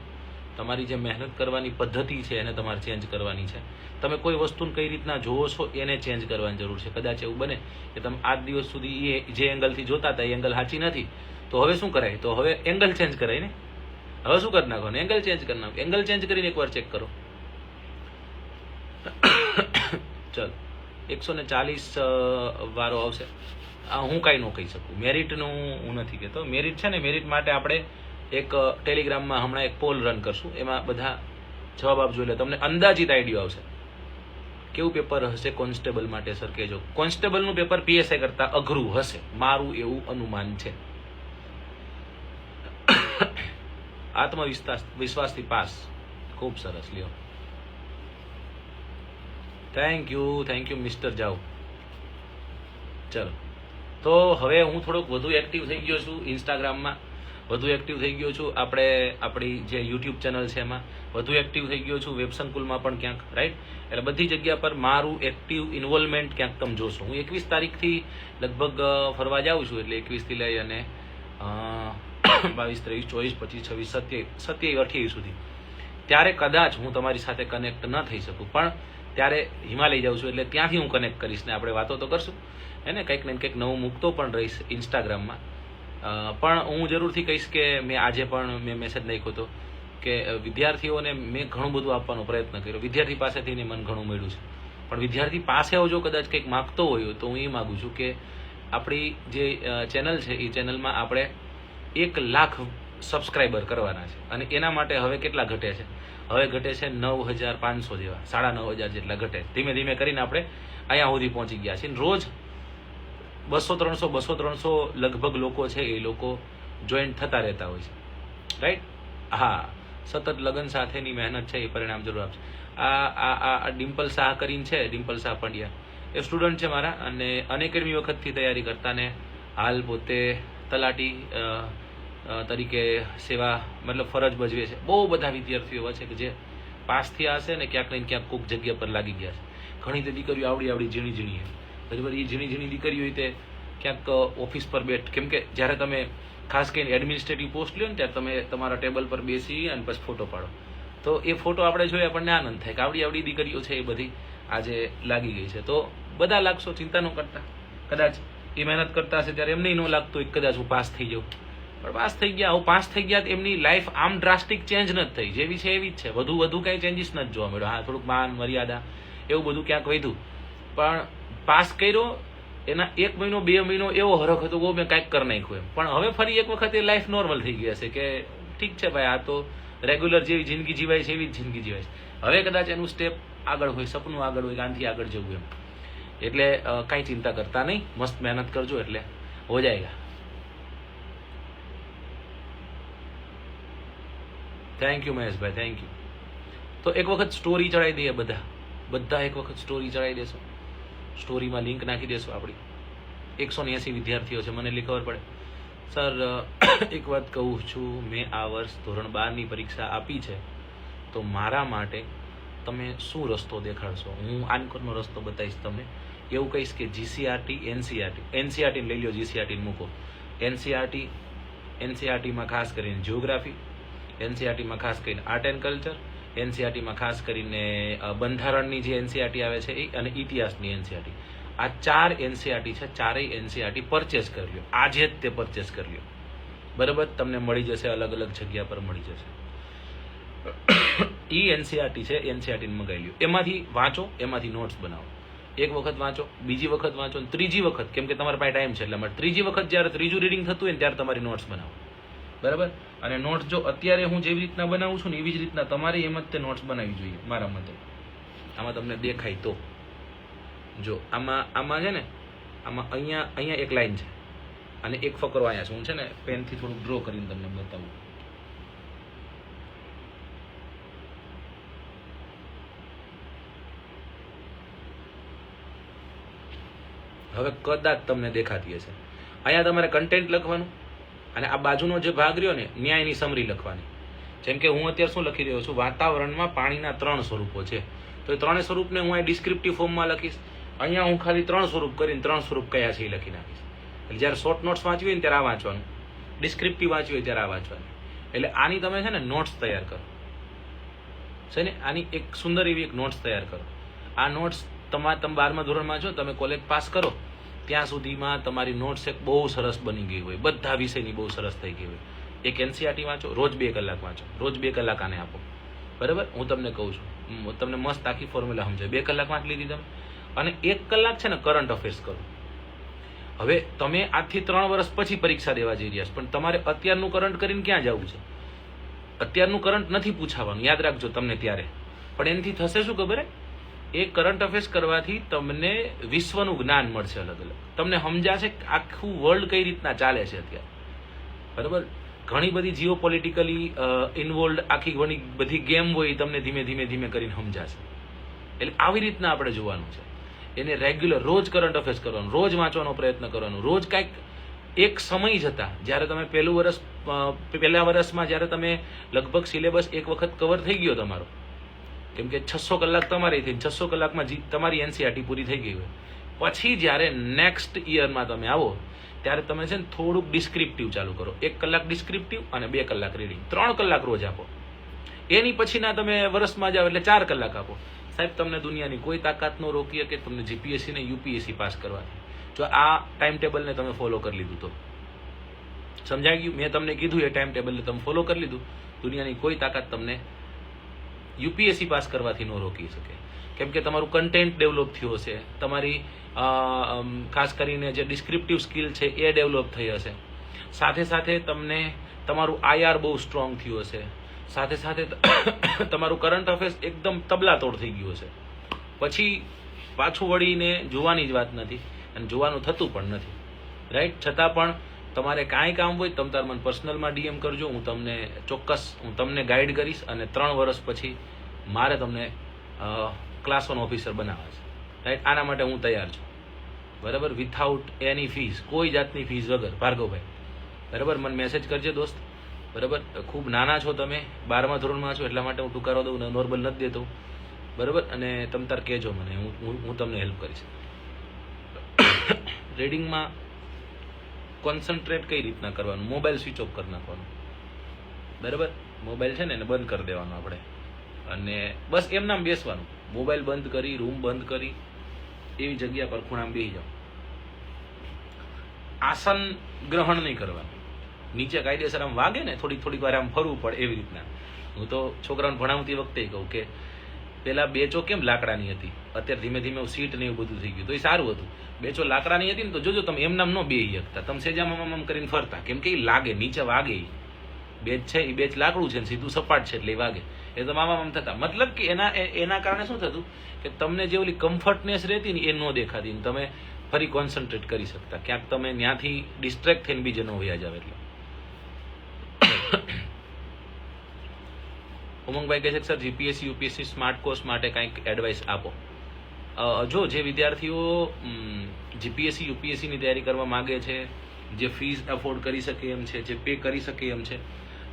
તમારી જે મહેનત કરવાની પદ્ધતિ છે એને તમારે ચેન્જ કરવાની છે. તમે કોઈ વસ્તુને કઈ રીતના જોવો છો એને ચેન્જ કરવાની જરૂર છે. કદાચ એવું બને કે તમે આજ દિવસ સુધી એ જે એંગલથી જોતા હતા એ એંગલ સાચી નથી, તો હવે શું કરાય? તો હવે એંગલ ચેન્જ કરાય ને. હવે શું કરી નાખો? એંગલ ચેન્જ કરી નાખો. એંગલ ચેન્જ કરીને એકવાર ચેક કરો. ચાલો, 140 વારો આવશે. હું કાંઈ ન કહી શકું. મેરિટનું હું નથી કહેતો. મેરિટ છે ને, મેરિટ માટે આપણે એક ટેલિગ્રામમાં હમણાં એક પોલ રન કરશું, એમાં બધા જવાબ આપજો એટલે તમને અંદાજિત આઈડિયા આવશે કેવું પેપર હશે કોન્સ્ટેબલ માટે. સર કહેજો, કોન્સ્ટેબલનું પેપર PSI કરતાં અઘરું હશે, મારું એવું અનુમાન છે. આત્મવિશ્વાસથી પાસ. ખૂબ સરસ. લ્યો, થેન્ક યુ મિસ્ટર જાવ. ચલો, તો હવે હું થોડોક વધુ એક્ટિવ થઈ ગયો છું ઇન્સ્ટાગ્રામમાં, વધુ એક્ટિવ થઈ ગયો છું આપણી જે YouTube ચેનલ છે એમાં વધુ એક્ટિવ થઈ ગયો છું, વેબસંકુલમાં પણ ક્યાંક. રાઈટ? એટલે બધી જગ્યા પર મારું એક્ટિવ ઇન્વોલ્વમેન્ટ ક્યાંક તમે જોશો. હું 21 તારીખથી લગભગ ફરવા જાઉં છું, એટલે 21 થી લઈ અને 22, 23, 24, 25, 26, 27, 28 સુધી. ત્યારે કદાચ હું તમારી સાથે કનેક્ટ ન થઈ શકું, પણ ત્યારે હિમાલય જાઉં છું એટલે ત્યાંથી હું કનેક્ટ કરીશ ને આપણે વાતો તો કરશું એને, કંઈક ને કંઈક નવું મૂકતો પણ રહીશ ઇન્સ્ટાગ્રામમાં. પણ હું જરૂરથી કહીશ કે આજે પણ મેં મેસેજ નાખ્યો હતો કે વિદ્યાર્થીઓને મેં ઘણું બધું આપવાનો પ્રયત્ન કર્યો. વિદ્યાર્થી પાસેથી મને ઘણું મળ્યું છે, પણ વિદ્યાર્થી પાસે જો કદાચ કંઈક માગતો હોય તો હું એ માગું છું કે આપણી જે ચેનલ છે એ ચેનલમાં આપણે 1 લાખ સબસ્ક્રાઈબર કરવાના છે. અને એના માટે હવે કેટલા ઘટે છે? હવે ઘટે છે 9,500 જેવા, 9,500 જેટલા ઘટે. ધીમે ધીમે કરીને આપણે અહીંયા સુધી પહોંચી ગયા છીએ. રોજ 200-300 લગભગ લોકો છે એ લોકો જોઈન્ટ થતા રહેતા હોય છે. રાઈટ? હા, સતત લગન સાથેની મહેનત છે એ પરિણામ જરૂર આપશે. આ ડિમ્પલ શાહ કરીને છે, ડિમ્પલ શાહ પંડ્યા, એ સ્ટુડન્ટ છે મારા અને અનેકમી વખતથી તૈયારી કરતા ને હાલ પોતે તલાટી તરીકે સેવા મતલબ ફરજ ભજવે છે. બહુ બધા વિદ્યાર્થીઓ છે કે જે પાસ થયા હશે ને ક્યાંક ને ક્યાંક કોઈક જગ્યા પર લાગી ગયા છે. ઘણી તો દીકરીઓ આવડી ઝીણી બરાબર, એ ઝીણી દીકરીઓ હોય તે ક્યાંક ઓફિસ પર કેમ કે જ્યારે તમે ખાસ કરીને એડમિનિસ્ટ્રેટિવ પોસ્ટ લ્યો ને ત્યારે તમે તમારા ટેબલ પર બેસી અને પછી ફોટો પાડો, તો એ ફોટો આપણે જોઈએ આપણને આનંદ થાય કે આવડી દીકરીઓ છે એ બધી આજે લાગી ગઈ છે. તો બધા લાગશો, ચિંતા ન કરતા. કદાચ એ મહેનત કરતા હશે ત્યારે એમને ન લાગતું કદાચ હું પાસ થઈ જાઉં, પણ પાસ થઈ ગયા. આવું પાસ થઈ ગયા એમની લાઈફ આમ ડ્રાસ્ટિક ચેન્જ નથી થઈ, જેવી છે એવી જ છે. વધુ કઈ ચેન્જીસ નથી જોવા મળ્યો. હા, થોડુંક માન મર્યાદા એવું બધું ક્યાંક વધ્યું, પણ પાસ કર્યો એના 1 મહિનો 2 મહિનો એવો હરખ હતો કે મેં કાંઈક કરી નાખ્યું એમ. પણ હવે ફરી એક વખત એ લાઈફ નોર્મલ થઈ ગઈ હશે કે ઠીક છે ભાઈ, આ તો રેગ્યુલર જેવી જિંદગી જીવાય છે એવી જ જિંદગી જીવાય છે. હવે કદાચ એનું સ્ટેપ આગળ હોય, સપનું આગળ હોય, આનાથી આગળ જવું એમ. એટલે કાંઈ ચિંતા કરતા નહીં, મસ્ત મહેનત કરજો એટલે હો જાયગા. Thank you Maheshbhai, thank you. તો એક વખત સ્ટોરી ચડાવી દઈએ બધા એક વખત સ્ટોરી ચડાવી દેશો. સ્ટોરીમાં લિંક નાખી દેશો. આપણી 180 વિદ્યાર્થીઓ છે, મને એટલી ખબર પડે. સર એક વાત કહું છું, મેં આ વર્ષ ધોરણ 12ની પરીક્ષા આપી છે, તો મારા માટે તમે શું રસ્તો દેખાડશો? હું આન્કરનો રસ્તો બતાવીશ તમને. એવું કહીશ કે જીસીઆરટી, એનસીઆરટી લઈ લો, જીસીઆરટી મૂકો. એનસીઆરટીમાં ખાસ કરીને જિયોગ્રાફી, એનસીઆરટીમાં ખાસ કરીને આર્ટ એન્ડ કલ્ચર, એનસીઆરટીમાં ખાસ કરીને બંધારણની જે એનસીઆરટી આવે છે એ, અને ઇતિહાસની એનસીઆરટી. આ 4 એનસીઆરટી છે. 4 એનસીઆરટી પરચેસ કરી લો, આજે જ તે પરચેસ કરી લો. બરાબર, તમને મળી જશે, અલગ અલગ જગ્યા પર મળી જશે. ઈ એનસીઆરટી છે, એનસીઆરટી મંગાવી લ્યો. એમાંથી વાંચો, એમાંથી નોટ્સ બનાવો. એક વખત વાંચો, બીજી વખત વાંચો, ત્રીજી વખત, કેમ કે તમારા પાસે ટાઈમ છે એટલા માટે ત્રીજી વખત જ્યારે ત્રીજું રીડિંગ થતું હોય ને ત્યારે તમારી નોટ્સ બનાવો. બરાબર, અને નોટ્સ જો અત્યારે હું જેવી રીતના બનાવું છું ને એવી જ રીતના તમારે એમ જ તે નોટ્સ બનાવવી જોઈએ મારા મતે. આમાં તમને દેખાય તો જો આમાં છે ને, આમાં અહીંયા એક લાઈન છે અને એક ફકરો અહીંયા છે. હું છે ને પેનથી થોડુંક ડ્રો કરીને તમને બતાવું. હવે કદાચ તમને દેખાતી હશે. અહીંયા તમારે કન્ટેન્ટ લખવાનું અને આ બાજુનો જે ભાગ રહ્યો ને ન્યાયની સમરી લખવાની. જેમ કે હું અત્યારે શું લખી રહ્યો છું, વાતાવરણમાં પાણીના 3 સ્વરૂપો છે. તો એ 3 સ્વરૂપને હું અહીં ડિસ્ક્રિપ્ટિવ ફોર્મમાં લખીશ. અહીંયા હું ખાલી 3 સ્વરૂપ કરીને 3 સ્વરૂપ કયા છે એ લખી નાખીશ. એટલે જ્યારે શોર્ટ નોટ્સ વાંચવી હોય ને ત્યારે આ વાંચવાનું, ડિસ્ક્રિપ્ટિવ વાંચવી હોય ત્યારે આ વાંચવાનું. એટલે આની તમે છે ને નોટ્સ તૈયાર કરો છે ને, આની એક સુંદર એવી એક નોટ્સ તૈયાર કરો. આ નોટ્સ તમે 12મા ધોરણમાં છો, તમે કોલેજ પાસ કરો ત્યાં સુધીમાં તમારી નોટ્સ એક બહુ સરસ બની ગઈ હોય, બધા વિષયની બહુ સરસ થઈ ગઈ હોય. એક એનસીઆરટી વાંચો, રોજ 2 કલાક વાંચો, રોજ 2 કલાક આને આપો. બરાબર, હું તમને કહું છું, તમને મસ્ત આખી ફોર્મ્યુલા સમજાય. 2 કલાક વાંચી લીધી તમે, અને 1 કલાક છે ને કરંટ અફેર્સ કરો. હવે તમે આજથી 3 વર્ષ પછી પરીક્ષા દેવા જઈ રહ્યા છો, પણ તમારે અત્યારનું કરંટ કરીને ક્યાં જવું છે? અત્યારનું કરંટ નથી પૂછાવાનું, યાદ રાખજો તમને ત્યારે. પણ એનાથી થશે શું ખબર? એ કરંટ અફેર્સ કરવાથી તમને વિશ્વનું જ્ઞાન મળશે અલગ અલગ. તમને સમજાશે આખું વર્લ્ડ કઈ રીતના ચાલે છે અત્યારે. બરાબર, ઘણી બધી જીઓ પોલિટિકલી ઇન્વોલ્વ આખી ઘણી બધી ગેમ હોય, તમને ધીમે ધીમે કરીને સમજાશે. એટલે આવી રીતના આપણે જોવાનું છે. એને રેગ્યુલર રોજ કરંટ અફેર્સ કરવાનું, રોજ વાંચવાનો પ્રયત્ન કરવાનો, રોજ કાંઈક એક સમય જતા જ્યારે તમે પહેલા વર્ષમાં જ્યારે તમે લગભગ સિલેબસ એક વખત કવર થઈ ગયો તમારો, કેમ કે 600 કલાક તમારી થઈ, 600 કલાકમાં તમારી એનસીઆરટી પૂરી થઈ ગઈ હોય, પછી જ્યારે નેક્સ્ટ યરમાં તમે આવો ત્યારે તમે છે ને થોડુંક ડિસ્ક્રિપ્ટિવ ચાલુ કરો. 1 કલાક ડિસ્ક્રિપ્ટિવ અને 2 કલાક રીડિંગ, 3 કલાક રોજ આપો. એની પછીના તમે વર્ષમાં જાઓ એટલે 4 કલાક આપો. સાહેબ, તમને દુનિયાની કોઈ તાકાત ન રોકી શકે તમને જીપીએસસી ને યુપીએસસી પાસ કરવાથી, જો આ ટાઈમ ટેબલને તમે ફોલો કરી લીધું તો. સમજાઈ ગયું? મેં તમને કીધું એ ટાઈમ ટેબલને તમે ફોલો કરી લીધું, દુનિયાની કોઈ તાકાત તમને યુપીએસસી પાસ કરવાથી ન રોકી શકે. કેમ કે તમારું કન્ટેન્ટ ડેવલપ થયું હશે, તમારી ખાસ કરીને જે ડિસ્ક્રિપ્ટિવ સ્કિલ છે એ ડેવલપ થઈ હશે, સાથે સાથે તમને તમારું આઈઆર બહુ સ્ટ્રોંગ થયું હશે, સાથે સાથે તમારું કરંટ અફેર્સ એકદમ તબલાતોડ થઈ ગયું હશે. પછી પાછું વળીને જોવાની જ વાત નથી, અને જોવાનું થતું પણ નથી, રાઈટ? છતાં પણ તમારે કાંઈ કામ હોય તમે તાર મને પર્સનલમાં ડીએમ કરજો, હું તમને ગાઈડ કરીશ. અને 3 વર્ષ પછી મારે તમને ક્લાસ 1 ઓફિસર બનાવવા છે, રાઈટ? આના માટે હું તૈયાર છું. બરાબર, વિથઆઉટ એની ફીસ, કોઈ જાતની ફીસ વગર. ભાર્ગવભાઈ, બરાબર, મને મેસેજ કરજો દોસ્ત. બરાબર, ખૂબ નાના છો તમે, 12મા ધોરણમાં છો એટલા માટે હું ટૂંકારો દઉં, નોર્મલ નથી દેતો. બરાબર, અને તમે તાર કહેજો મને, હું તમને હેલ્પ કરીશ. રીડિંગમાં કોન્સન્ટ્રેટ કઈ રીતના કરવાનું? મોબાઈલ સ્વિચ ઓફ કરી નાખવાનો. બરાબર, મોબાઈલ છે ને એને બંધ કરી દેવાનો આપણે, અને બસ એમનામ બેસવાનું. મોબાઈલ બંધ કરી, રૂમ બંધ કરી, એવી જગ્યા પર ખૂણામાં બેસી જાઓ. આસન ગ્રહણ નહીં કરવાનું. નીચે કાયદેસર આમ વાગે ને થોડીક વાર આમ ફરવું પડે એવી રીતના. હું તો છોકરાઓને ભણાવતી વખતે કહું કે પેલા બેચો કેમ લાકડાની હતી, અત્યારે ધીમે ધીમે સીટ ને એવું બધું થઈ ગયું, તો એ સારું હતું. બેચો લાકડાની હતી ને તો જોજો તમે એમ નામ ન બેહી શકતા, તમે સેજામાં કરીને ફરતા, કેમ કે એ લાગે, નીચે વાગે. બેચ છે એ બેચ લાકડું છે ને સીધું સપાટ છે એટલે એ વાગે, એ તો મામામ થતા. મતલબ કે એના કારણે શું થતું કે તમને જે ઓલી કમ્ફર્ટનેસ રહેતી ને એ ન દેખાતી ને તમે ફરી કોન્સન્ટ્રેટ કરી શકતા, ક્યાંક તમે ત્યાંથી ડિસ્ટ્રેક્ટ થઈને બીજે ન વયા જાવ. એટલે ઉમંગભાઈ કહે છે sir GPSC UPSC smart course માટે કંઈક એડવાઇસ આપો. જો જે વિદ્યાર્થીઓ જીપીએસસી યુપીએસસીની તૈયારી કરવા માગે છે, જે ફીસ અફોર્ડ કરી શકે એમ છે, જે પે કરી શકે એમ છે,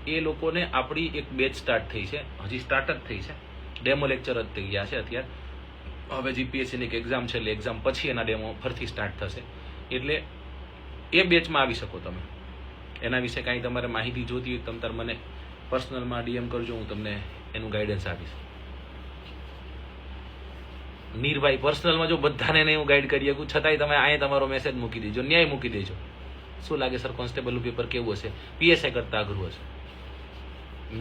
એ લોકોને આપણી એક બેચ સ્ટાર્ટ થઈ છે, હજી સ્ટાર્ટ જ થઈ છે, ડેમો લેક્ચર જ થઈ ગયા છે અત્યારે. હવે જીપીએસસીની એક એક્ઝામ છે એટલે એક્ઝામ પછી એના ડેમો ફરીથી સ્ટાર્ટ થશે, એટલે એ બેચમાં આવી શકો તમે. એના વિશે કાંઈ તમારે માહિતી જોતી હોય તમે તાર મને પર્સનલમાં ડીએમ કરજો, હું તમને એનું ગાઈડન્સ આપીશ. નીરભાઈ પર્સનલમાં જો બધાને હું ગાઈડ કરી શકું, છતાંય તમે અહીંયા તમારો મેસેજ મૂકી દેજો, ન્યાય મૂકી દેજો. શું લાગે સર કોન્સ્ટેબલનું પેપર કેવું હશે? પીએસઆઈ કરતાં અઘરું હશે.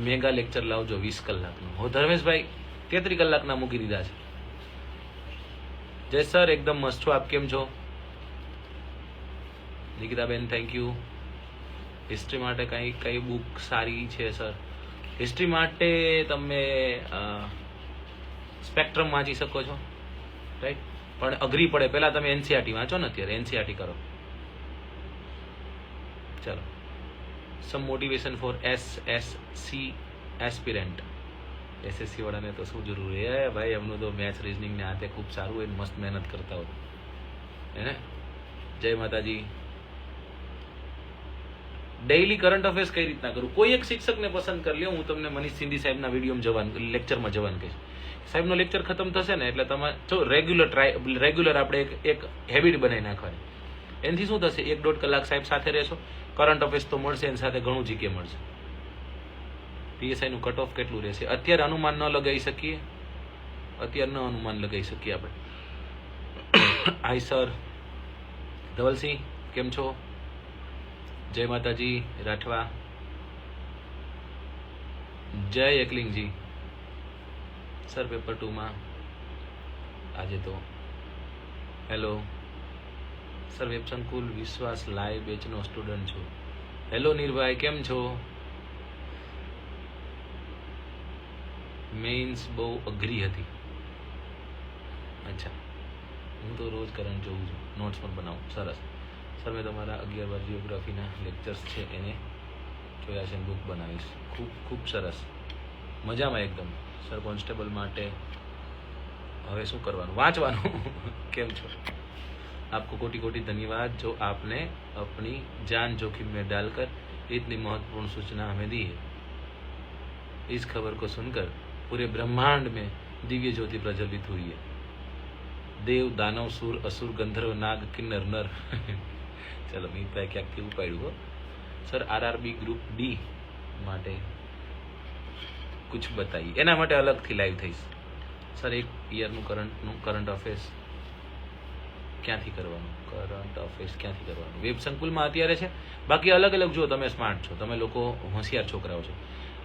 મેગા લેક્ચર લાવજો 20 કલાકનું. હો ધર્મેશભાઈ 33 કલાકના મૂકી દીધા છે. જય સર એકદમ મસ્ત છો, આપ કેમ છો? નિકિતાબેન થેન્ક યુ. હિસ્ટ્રી માટે કઈ બુક સારી છે સર? હિસ્ટ્રી માટે તમે સ્પેક્ટ્રમ વાંચી શકો છો, રાઈટ, પણ અઘરી પડે. પહેલા તમે એનસીઆરટી વાંચો ને, અત્યારે એનસીઆરટી કરો. ચલો, some motivation for SSC aspirant. SSC વાળાને તો શું જરૂર છે ભાઈ, એમનું તો મેથ્સ રીઝનિંગ ને હાથે ખૂબ સારું હોય, મસ્ત મહેનત કરતા હોય હે. જય માતાજી. ડેઈલી કરંટ અફેર્સ કઈ રીતના કરું? કોઈ એક શિક્ષકને પસંદ કરી લ્યો. હું તમને મનીષ સિંધી સાહેબના વિડીયોમાં લેક્ચરમાં જવાનું કહીશ. સાહેબનો લેક્ચર ખતમ થશે ને એટલે તમે જો રેગ્યુલર આપણે એક હેબિટ બનાવી નાખવાની. એનાથી શું થશે, 1-1.5 કલાક સાહેબ સાથે રહેશો, કરંટ અફેર્સ તો મળશે, એની સાથે ઘણું જીકે મળશે. પીએસઆઈનું કટ ઓફ કેટલું રહેશે? અત્યારે અનુમાન ન લગાવી શકીએ, આપણે. હાય સર ધવલસિંહ કેમ છો? જય માતાજી રાઠવા. જય એકલિંગજી. સર પેપર 2માં આજે તો હેલો સર, વેબસંકુલ વિશ્વાસ લાઈવ બેચનો સ્ટુડન્ટ છું. હેલો નીરભાઈ કેમ છો? મેઇન્સ બહુ અઘરી હતી. અચ્છા, હું તો રોજ કરંટ જોઉં છું, નોટ્સ પણ બનાવું. સરસ સર, મેં તમારા 11 જિયોગ્રાફીના લેક્ચર્સ છે એને જોયા છે, બુક બનાવીશ. ખૂબ સરસ, મજામાં એકદમ. સર કોન્સ્ટેબલ માટે હવે શું કરવાનું? વાંચવાનું. કેમ છો? आपको कोटि कोटि धन्यवाद जो आपने अपनी जान जोखिम में डालकर इतनी महत्वपूर्ण सूचना हमें दी है. इस खबर को सुनकर पूरे ब्रह्मांड में दिव्य ज्योति प्रज्वलित हुई है. देव दानव सूर असुर गंधर्व नाग किन्नर नर. चलो मैं पे क्या केવું પાડ્યું હો સર. આરઆરબી ગ્રુપ ડી માટે कुछ बताइए. એના માટે અલગથી લાઈવ થઈશ સર. એક યરનું કરંટ અફેર્સ ક્યાંથી કરવાનું? વેબ સંકુલમાં અત્યારે છે. બાકી અલગ જો તમે સ્માર્ટ છો, તમે લોકો હોશિયાર છોકરાઓ છો.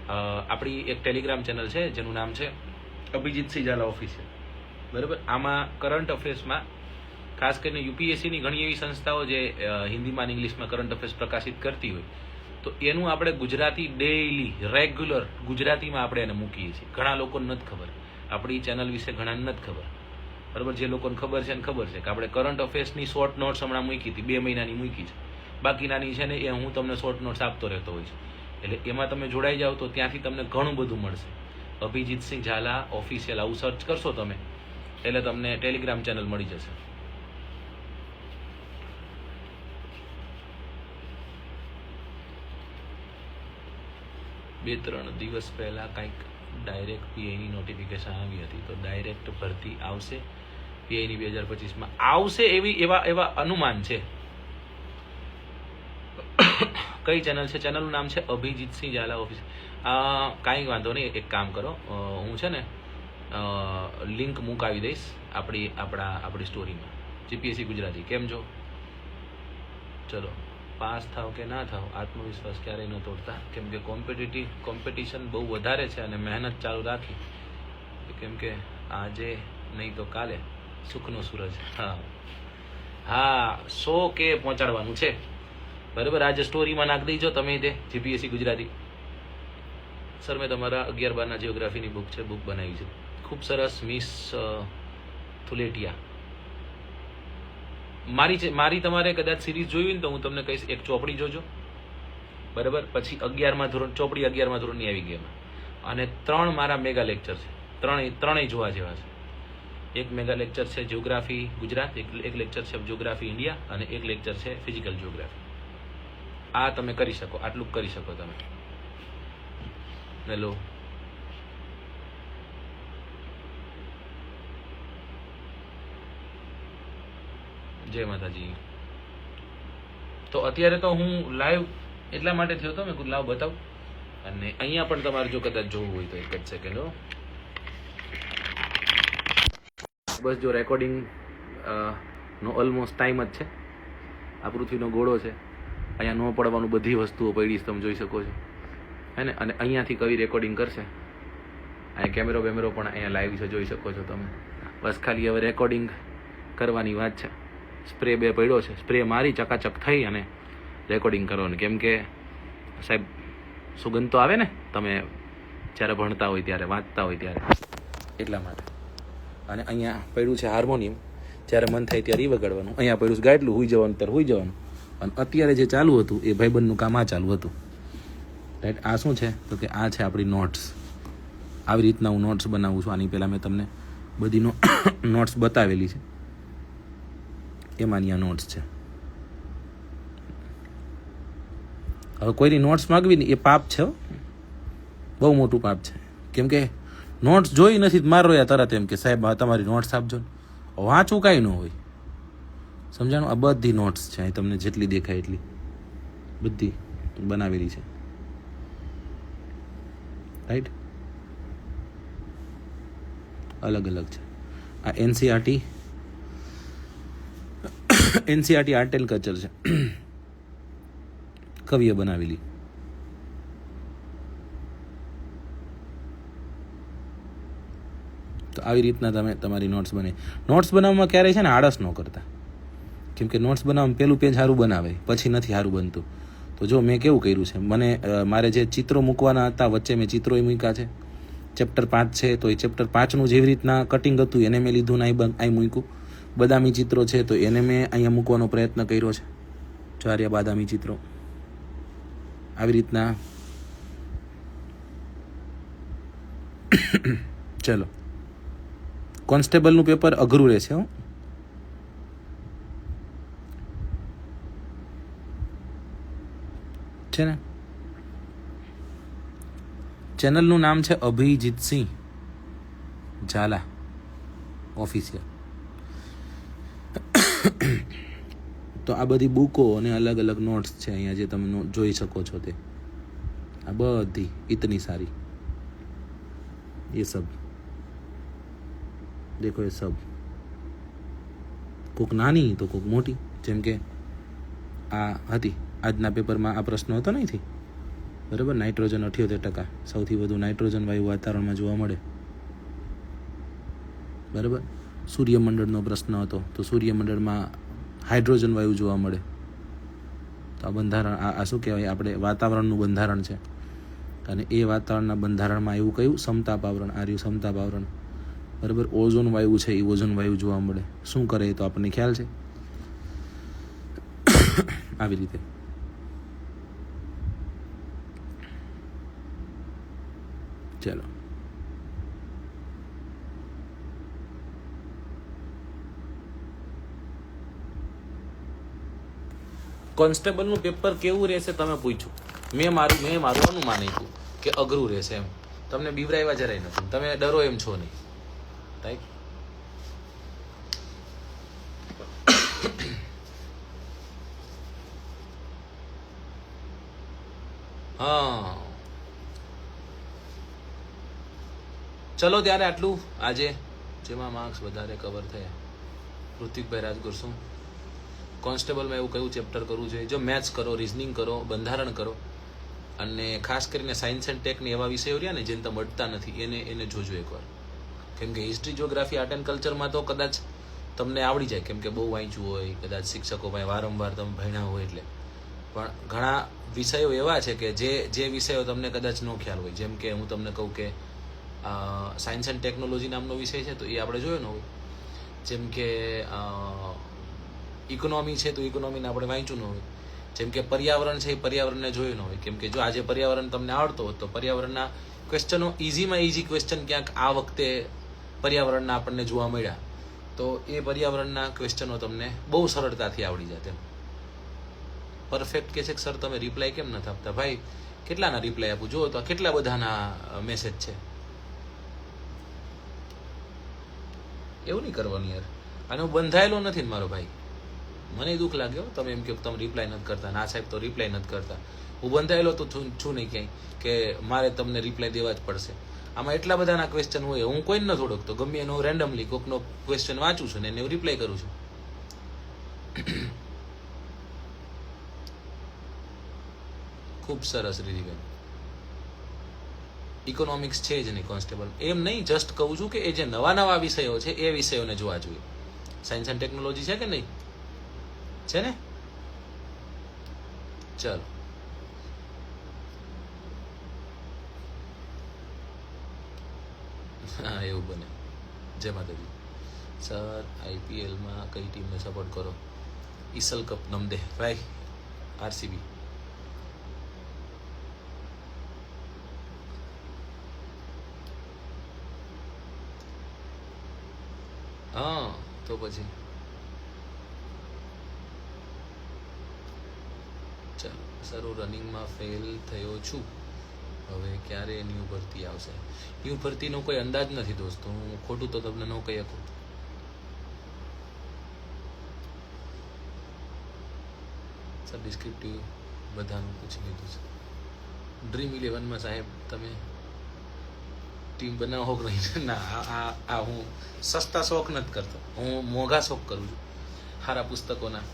આપણી એક ટેલિગ્રામ ચેનલ છે જેનું નામ છે અભિજીતસિંહ ઝાલા ઓફિસિયલ, બરાબર. આમાં કરંટ અફેર્સમાં ખાસ કરીને યુપીએસસીની ઘણી એવી સંસ્થાઓ જે હિન્દીમાં ઇંગ્લિશમાં કરંટ અફેર્સ પ્રકાશિત કરતી હોય, તો એનું આપણે ગુજરાતી ડેઈલી રેગ્યુલર ગુજરાતીમાં આપણે એને મૂકીએ છીએ. ઘણા લોકોને નથી ખબર, આપણી ચેનલ વિશે ઘણાને નથી ખબર, બરાબર. જે લોકોને ખબર છે ને ખબર છે કે આપણે કરંટ અફેર્સની શોર્ટ નોટ્સ હમણાં મૂકી હતી, 2 મહિનાની મૂકી છે. બાકીનાની છે ને એ હું તમને શોર્ટ નોટ્સ આપતો રહેતો હોય છે, એટલે એમાં તમે જોડાઈ જાઓ તો ત્યાંથી તમને ઘણું બધું મળશે. અભિજીતસિંહ ઝાલા ઓફિશિયલ આવું સર્ચ કરશો તમે એટલે તમને ટેલિગ્રામ ચેનલ મળી જશે. બે 3 દિવસ પહેલા કંઈક ડાયરેક્ટ પીઆઈની નોટિફિકેશન આવી હતી, તો ડાયરેક્ટ ભરતી આવશે પીઆઈની 2025માં આવશે એવા અનુમાન છે. કઈ ચેનલ છે? ચેનલનું નામ છે અભિજીતસિંહ ઝાલા ઓફિસ. કાંઈ વાંધો નહીં, એક કામ કરો, હું છે ને લિંક મુકાવી દઈશ આપણી સ્ટોરીમાં. જીપીએસસી ગુજરાતી કેમ છો? ચલો પાસ થાવ કે ના થાવ, આત્મવિશ્વાસ ક્યારેય ન તોડતા, કેમ કે કોમ્પિટિશન બહુ વધારે છે અને મહેનત ચાલુ રાખી, કેમ કે આજે નહીં તો કાલે સુખનો સૂરજ. હા 100K પહોંચાડવાનું છે, બરાબર. આજે સ્ટોરીમાં નાખ દઈજો તમે તે જીપીએસસી ગુજરાતી. સર મેં તમારા 11-12ના જિયોગ્રાફીની બુક છે, બુક બનાવી છે, ખૂબ સરસ. મિસ થુલેટિયા મારી તમારે કદાચ સિરીઝ જોઈ ને તો હું તમને કહીશ, એક ચોપડી જોજો, બરાબર. પછી 11મા ધોરણ ચોપડી 11મા ધોરણની આવી ગઈ એમાં, અને 3 મારા મેગા લેક્ચર છે, ત્રણેય જોવા જેવા છે. એક મેગા લેક્ચર છે જિયોગ્રાફી ગુજરાત, એક લેક્ચર છે જિયોગ્રાફી ઇન્ડિયા, અને એક લેક્ચર છે ફિઝિકલ જિયોગ્રાફી. આ તમે કરી શકો, આટલું કરી શકો તમે. હેલો, જય માતાજી. તો અત્યારે તો હું લાઈવ એટલા માટે થયો હતો, મેં કીધું લાવ બતાવ. અને અહીંયા પણ તમારે જો કદાચ જોવું હોય તો એક જ સેકન્ડ. બસ જો રેકોર્ડિંગ નો ઓલમોસ્ટ ટાઈમ જ છે. આ પૃથ્વીનો ગોળો છે, અહીંયા ન પડવાનું બધી વસ્તુઓ પડી તમે જોઈ શકો છો, હે ને. અને અહીંયાથી કવિ રેકોર્ડિંગ કરશે. અહીંયા કેમેરો પણ અહીંયા લાઈવ છે, જોઈ શકો છો તમે. બસ ખાલી હવે રેકોર્ડિંગ કરવાની વાત છે. સ્પ્રે પડ્યો છે, સ્પ્રે મારી ચકાચક થઈ અને રેકોર્ડિંગ કરવાનું, કેમ કે સાહેબ સુગંધ તો આવે ને તમે જ્યારે ભણતા હોય ત્યારે, વાંચતા હોય ત્યારે, એટલા માટે. અને અહીંયા પડ્યું છે હાર્મોનિયમ, જ્યારે મન થાય ત્યારે એ વગાડવાનું. અહીંયા પડ્યું છે ગાયટલું, હુઈ જવાનું ત્યારે હુઈ જવાનું. અને અત્યારે જે ચાલુ હતું એ ભાઈબંધનું કામ આ ચાલુ હતું, રાઈટ. આ શું છે તો કે આ છે આપણી નોટ્સ. આવી રીતના હું નોટ્સ બનાવું છું. આની પહેલાં મેં તમને બધી નોટ્સ બતાવેલી છે, એમાંની આ નોટ્સ છે. હવે કોઈની નોટ્સ માગવી ને એ પાપ છે, બહુ મોટું પાપ છે. કેમ કે નોટ્સ જોઈ નથી મારો યા તરત એમ કે સાહેબ તમારી નોટ્સ આપજો. વાંચવું કાંઈ ન હોય, સમજાણું. આ બધી નોટ્સ છે, અહીં તમને જેટલી દેખાય એટલી બધી બનાવેલી છે, રાઈટ. અલગ છે. આ એનસીઆરટી આર્ટ એન્ડ કલ્ચર છે, કવિએ બનાવેલી. તો આવી રીતના તમે તમારી નોટ્સ બનાવવામાં ક્યારેય છે ને આળસ ન કરતા, કેમ કે નોટ્સ બનાવવામાં પહેલું પેજ સારું બનાવે, પછી નથી સારું બનતું. તો જો મેં કેવું કર્યું છે, મારે જે ચિત્રો મૂકવાના હતા વચ્ચે મેં ચિત્રો મૂક્યા છે. ચેપ્ટર 5 છે તો એ ચેપ્ટર 5નું જેવી રીતના કટિંગ હતું એને મેં લીધું ને અહીં મૂક્યું. બદામી ચિત્રો છે તો એને મેં અહીંયા મૂકવાનો પ્રયત્ન કર્યો છે. ચાર્યા બાદામી ચિત્રો આવી રીતના. ચલો, કોન્સ્ટેબલનું પેપર અઘરું રહેશે હો. છે ને, ચેનલનું નામ છે અભિજીતસિંહ ઝાલા ઓફિસિયલ. તો આ બધી બુકો અને અલગ નોટ્સ છે અહીંયા જે તમે જોઈ શકો છો તે. આ બધી ઇતની સારી, ये सब देखो, ये सब કોક નાની તો કોક મોટી. જેમ કે આ હતી આજના પેપરમાં, આ પ્રશ્ન હતો ને અહીંથી, બરાબર. નાઇટ્રોજન 78%, સૌથી વધુ નાઇટ્રોજન વાયુ વાતાવરણમાં જોવા મળે, બરાબર. સૂર્યમંડળનો પ્રશ્ન હતો તો સૂર્યમંડળમાં હાઇડ્રોજન વાયુ જોવા મળે. તો આ બંધારણ, આ શું કહેવાય, આપણે વાતાવરણનું બંધારણ છે. અને એ વાતાવરણના બંધારણમાં એવું કયું, સમતાપ આવરણ. આ રહ્યું સમતાપ આવરણ, બરાબર. ઓઝોન વાયુ છે એ ઓઝોન વાયુ જોવા મળે. શું કરે એ તો આપણને ખ્યાલ છે. આવી રીતે ચલો. કોન્સ્ટેબલનું પેપર કેવું રહેશે તમે પૂછ્યું. મેં મારું અનુમાન આપ્યું કે અઘરું રહેશે એમ. તમને બીવરાવ્યા જરાય નથી, તમે ડરો એમ છો નહીં, રાઈટ. હા, ચલો ત્યારે આટલું આજે, જેમાં માર્ક્સ વધારે કવર થયા. ઋતિકભાઈ રાજગુર શું કોન્સ્ટેબલમાં એવું કયું ચેપ્ટર કરવું જોઈએ? જો મેથ્સ કરો, રિઝનિંગ કરો, બંધારણ કરો, અને ખાસ કરીને સાયન્સ એન્ડ ટેકની એવા વિષયો રહ્યા ને જેને તમે અડતા નથી એને જોજો એકવાર. કેમ કે હિસ્ટ્રી, જિયોગ્રાફી, આર્ટ એન્ડ કલ્ચરમાં તો કદાચ તમને આવડી જાય, કેમ કે બહુ વાંચ્યું હોય, કદાચ શિક્ષકો પાસે વારંવાર તમે ભણ્યા હોય એટલે. પણ ઘણા વિષયો એવા છે કે જે વિષયો તમને કદાચ ન ખ્યાલ હોય. જેમ કે હું તમને કહું કે સાયન્સ એન્ડ ટેકનોલોજી નામનો વિષય છે તો એ આપણે જોયો ન હોય. જેમ કે ઇકોનોમી છે તો ઇકોનોમીને આપણે વાંચ્યું ન હોય. જેમ કે પર્યાવરણ છે એ પર્યાવરણને જોયું ન હોય. કેમ કે જો આજે પર્યાવરણ તમને આવડતો હોત તો પર્યાવરણના ક્વેશ્ચનો ઇઝીમાં ઇઝી ક્વેશ્ચન ક્યાંક આ વખતે પર્યાવરણના આપણને જોવા મળ્યા તો એ પર્યાવરણના ક્વેશ્ચનો તમને બહુ સરળતાથી આવડી જાય. તેમ પરફેક્ટ કે છે કે સર તમે રિપ્લાય કેમ નથી આપતા? ભાઈ કેટલાના રિપ્લાય આપું? જુઓ તો કેટલા બધાના મેસેજ છે. એવું નહીં કરવાનું યાર. અને હું બંધાયેલો નથી ને મારો ભાઈ. મને દુઃખ લાગ્યો તમે એમ કહો તમે રિપ્લાય નથી કરતા. ના સાહેબ તો રિપ્લાય નથી કરતા. હું બંધાયેલો તો છું નહીં ક્યાંય કે મારે તમને રિપ્લાય દેવા જ પડશે. આમાં એટલા બધાના ક્વેશ્ચન હોય. હું કોઈને નથી ઓળખતો. ગમે એનો રેન્ડમલી કોઈકનો ક્વેશ્ચન વાંચું છું ને એને રિપ્લાય કરું છું. ખૂબ સરસ રીતિબેન. ઇકોનોમિક્સ છે જ નહીં કોન્સ્ટેબલ. એમ નહીં, જસ્ટ કહું છું કે એ જે નવા વિષયો છે એ વિષયોને જોવા જોઈએ. સાયન્સ એન્ડ ટેકનોલોજી છે કે નહીં? છે ને? ચાલો હા એવું બને. જય માતાજી. સર આઈપીએલમાં કઈ ટીમને સપોર્ટ કરો? ઈસલ કપ નમદે ભાઈ, આરસીબી. હા તો પછી ચાલો. સર હું રનિંગમાં ફેલ થયો છું, હવે ક્યારે ન્યૂ ભરતી આવશે? ન્યૂ ભરતીનો કોઈ અંદાજ નથી દોસ્તો. હું ખોટું તો તમને ન કહી શકું. સર ડિસ્ક્રિપ્ટિવ બધાનું પૂછી લીધું છે. ડ્રીમ 11માં સાહેબ તમે ટીમ બનાવો કે નહીં? ના, આ હું સસ્તા શોખ નથી કરતો. હું મોંઘા શોખ કરું છું, સારા પુસ્તકોના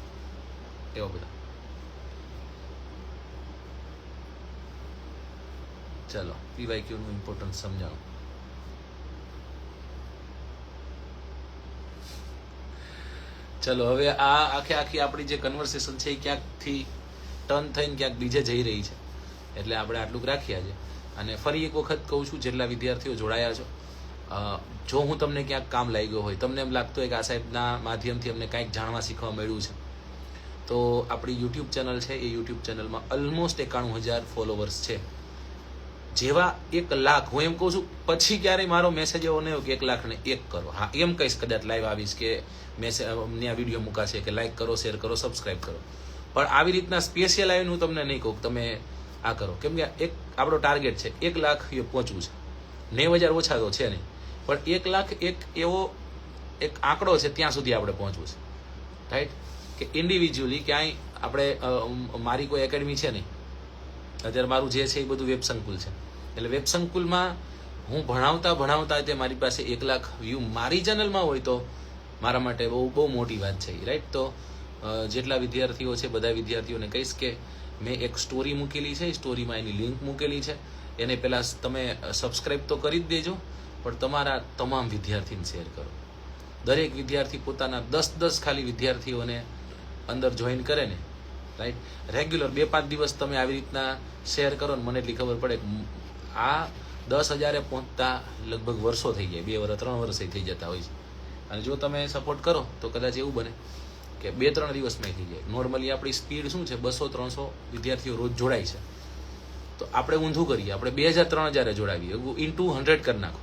એવા બધા. ચાલો પીવાયક્યુનું ઇમ્પોર્ટન્સ સમજાવો. ચલો હવે આ આખી આપણી જે કન્વર્સેશન છે એ ક્યાંકથી ટર્ન થઈને ક્યાંક બીજે જઈ રહી છે. એટલે આપણે આટલું રાખીએ છે. અને ફરી એક વખત કહું છું, જેટલા વિદ્યાર્થીઓ જોડાયા છો, જો હું તમને ક્યાંક કામ લાગ્યો હોય, તમને એમ લાગતું હોય કે આ સાહેબના માધ્યમથી અમને કાંઈક જાણવા શીખવા મળ્યું છે, તો આપણી યુટ્યુબ ચેનલ છે એ યુટ્યુબ ચેનલમાં ઓલમોસ્ટ 91,000 ફોલોવર્સ છે. જેવા 1 લાખ, હું એમ કહું છું પછી ક્યારેય મારો મેસેજ એવો નહીં હોય કે 1 લાખને 1 કરો. હા એમ કહીશ કદાચ લાઈવ આવીશ કે મેસેજ આ વિડીયો મૂકાશે કે લાઈક કરો, શેર કરો, સબસ્ક્રાઈબ કરો. પણ આવી રીતના સ્પેશિયલ આવીને હું તમને નહીં કહું તમે આ કરો. કેમ કે એક આપણો ટાર્ગેટ છે 1 લાખ પહોંચવું છે. 90,000 ઓછા તો છે નહીં, પણ 1 લાખ એક એવો એક આંકડો છે ત્યાં સુધી આપણે પહોંચવું છે. રાઈટ? કે ઇન્ડિવિજ્યુઅલી ક્યાંય આપણે મારી કોઈ એકેડમી છે નહીં. અત્યારે મારું જે છે એ બધું વેબ સંકુલ છે. એટલે વેબ સંકુલમાં હું ભણાવતા તે મારી પાસે 1 લાખ વ્યૂ મારી ચેનલમાં હોય તો મારા માટે બહુ મોટી વાત છે. રાઈટ? તો જેટલા વિદ્યાર્થીઓ છે બધા વિદ્યાર્થીઓને કહીશ કે મેં એક સ્ટોરી મૂકેલી છે, સ્ટોરીમાં એની લિંક મૂકેલી છે. એને પહેલાં તમે સબસ્ક્રાઈબ તો કરી જ દેજો, પણ તમારા તમામ વિદ્યાર્થીને શેર કરો. દરેક વિદ્યાર્થી પોતાના 10 ખાલી વિદ્યાર્થીઓને અંદર જોઈન કરે ને, રાઈટ, રેગ્યુલર 2-5 દિવસ તમે આવી રીતના શેર કરો ને, મને એટલી ખબર પડે કે આ 10,000 પહોંચતા લગભગ વર્ષો થઈ જાય, 2 વર્ષ 3 વર્ષે થઈ જતા હોય છે. અને જો તમે સપોર્ટ કરો તો કદાચ એવું બને કે 2-3 દિવસમાં થઈ જાય. નોર્મલી આપણી સ્પીડ શું છે, 200-300 વિદ્યાર્થીઓ રોજ જોડાય છે. તો આપણે ઊંધું કરીએ, આપણે 2,000-3,000 જોડાવીએ, ઇન્ટુ 100 કરી નાખો.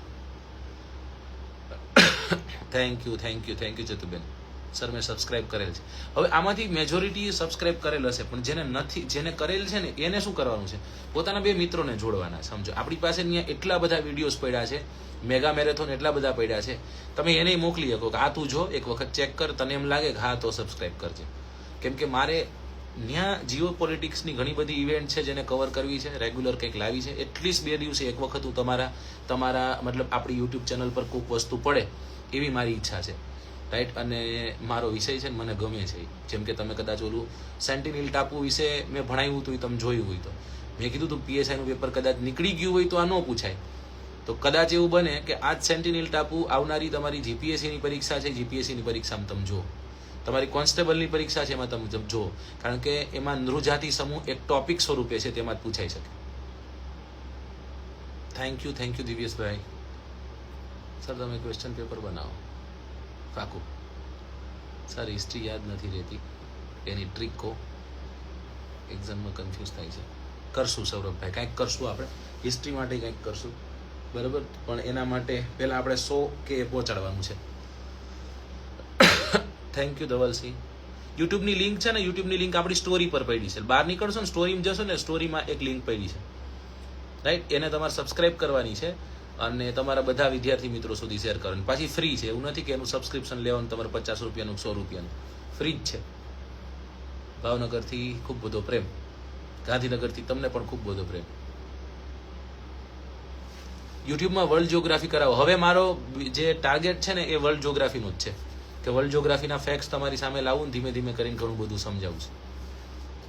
Thank you Chatuben. સર મેં સબસ્ક્રાઇબ કરેલ છે. હવે આમાંથી મેજોરિટી સબસ્ક્રાઇબ કરેલ હશે, પણ જેને કરેલ છે ને એને શું કરવાનું છે, પોતાના 2 મિત્રોને જોડવાના. સમજો આપણી પાસે ત્યાં એટલા બધા વિડીયોઝ પડ્યા છે, મેગા મેરેથોન એટલા બધા પડ્યા છે, તમે એને મોકલી શકો કે આ તું જો, એક વખત ચેક કર, તને એમ લાગે કે હા તો સબસ્ક્રાઇબ કરજે. કેમ કે મારે ત્યાં જીઓ પોલિટિક્સની ઘણી બધી ઇવેન્ટ છે જેને કવર કરવી છે, રેગ્યુલર કંઈક લાવી છે. એટલીસ્ટ 2 દિવસે એક વખત હું તમારા મતલબ આપણી યુટ્યુબ ચેનલ પર કોઈક વસ્તુ પડે એવી મારી ઈચ્છા છે. રાઈટ. અને મારો વિષય છે ને મને ગમે છે. જેમ કે તમે કદાચ ઓલું સેન્ટિનીલ ટાપુ વિશે મેં ભણાવ્યું હતું, તમે જોયું હોય તો મેં કીધું હતું પીએસઆઈનું પેપર કદાચ નીકળી ગયું હોય તો આ ન પૂછાય. તો કદાચ એવું બને કે આ જ સેન્ટિનીલ ટાપુ આવનારી તમારી જીપીએસસીની પરીક્ષા છે, જીપીએસસીની પરીક્ષામાં તમે જુઓ, તમારી કોન્સ્ટેબલની પરીક્ષા છે એમાં તમે જુઓ, કારણ કે એમાં નૃજાતિ સમૂહ એક ટોપિક સ્વરૂપે છે, તેમાં જ પૂછાઈ શકે. Thank you દિવ્યેશભાઈ. સર તમે ક્વેશ્ચન પેપર બનાવો પાકું. સર હિસ્ટ્રી યાદ નથી રહેતી, એની ટ્રીક કહો, એક્ઝામમાં કન્ફ્યુઝ થાય છે. કરશું સૌરભભાઈ, કાંઈક કરશું આપણે હિસ્ટ્રી માટે, કાંઈક કરશું બરાબર. પણ એના માટે પહેલાં આપણે 100K પહોંચાડવાનું છે. Thank you Dhavalsinh. યુટ્યુબની લિંક છે ને, યુટ્યુબની લિંક આપણી સ્ટોરી પર પડી છે. બહાર નીકળશો ને સ્ટોરીમાં જશો ને, સ્ટોરીમાં એક લિંક પડી છે રાઈટ. એને તમારે સબસ્ક્રાઇબ કરવાની છે અને તમારા બધા વિદ્યાર્થી મિત્રો સુધી શેર કરવાની. પાછી ફ્રી છે, એવું નથી કે એનું સબસ્ક્રિપ્શન લેવાનું તમારે 50 રૂપિયાનું 100 રૂપિયાનું, ફ્રી જ છે. ભાવનગરથી ખૂબ બધો પ્રેમ, ગાંધીનગરથી તમને પણ ખૂબ બધો પ્રેમ. યુટ્યુબમાં વર્લ્ડ જ્યોગ્રાફી કરાવો. હવે મારો જે ટાર્ગેટ છે ને એ વર્લ્ડ જ્યોગ્રાફીનો જ છે, કે વર્લ્ડ જ્યોગ્રાફીના ફેક્ટ્સ તમારી સામે લાવું ને ધીમે ધીમે કરીને ઘણું બધું સમજાવું છું.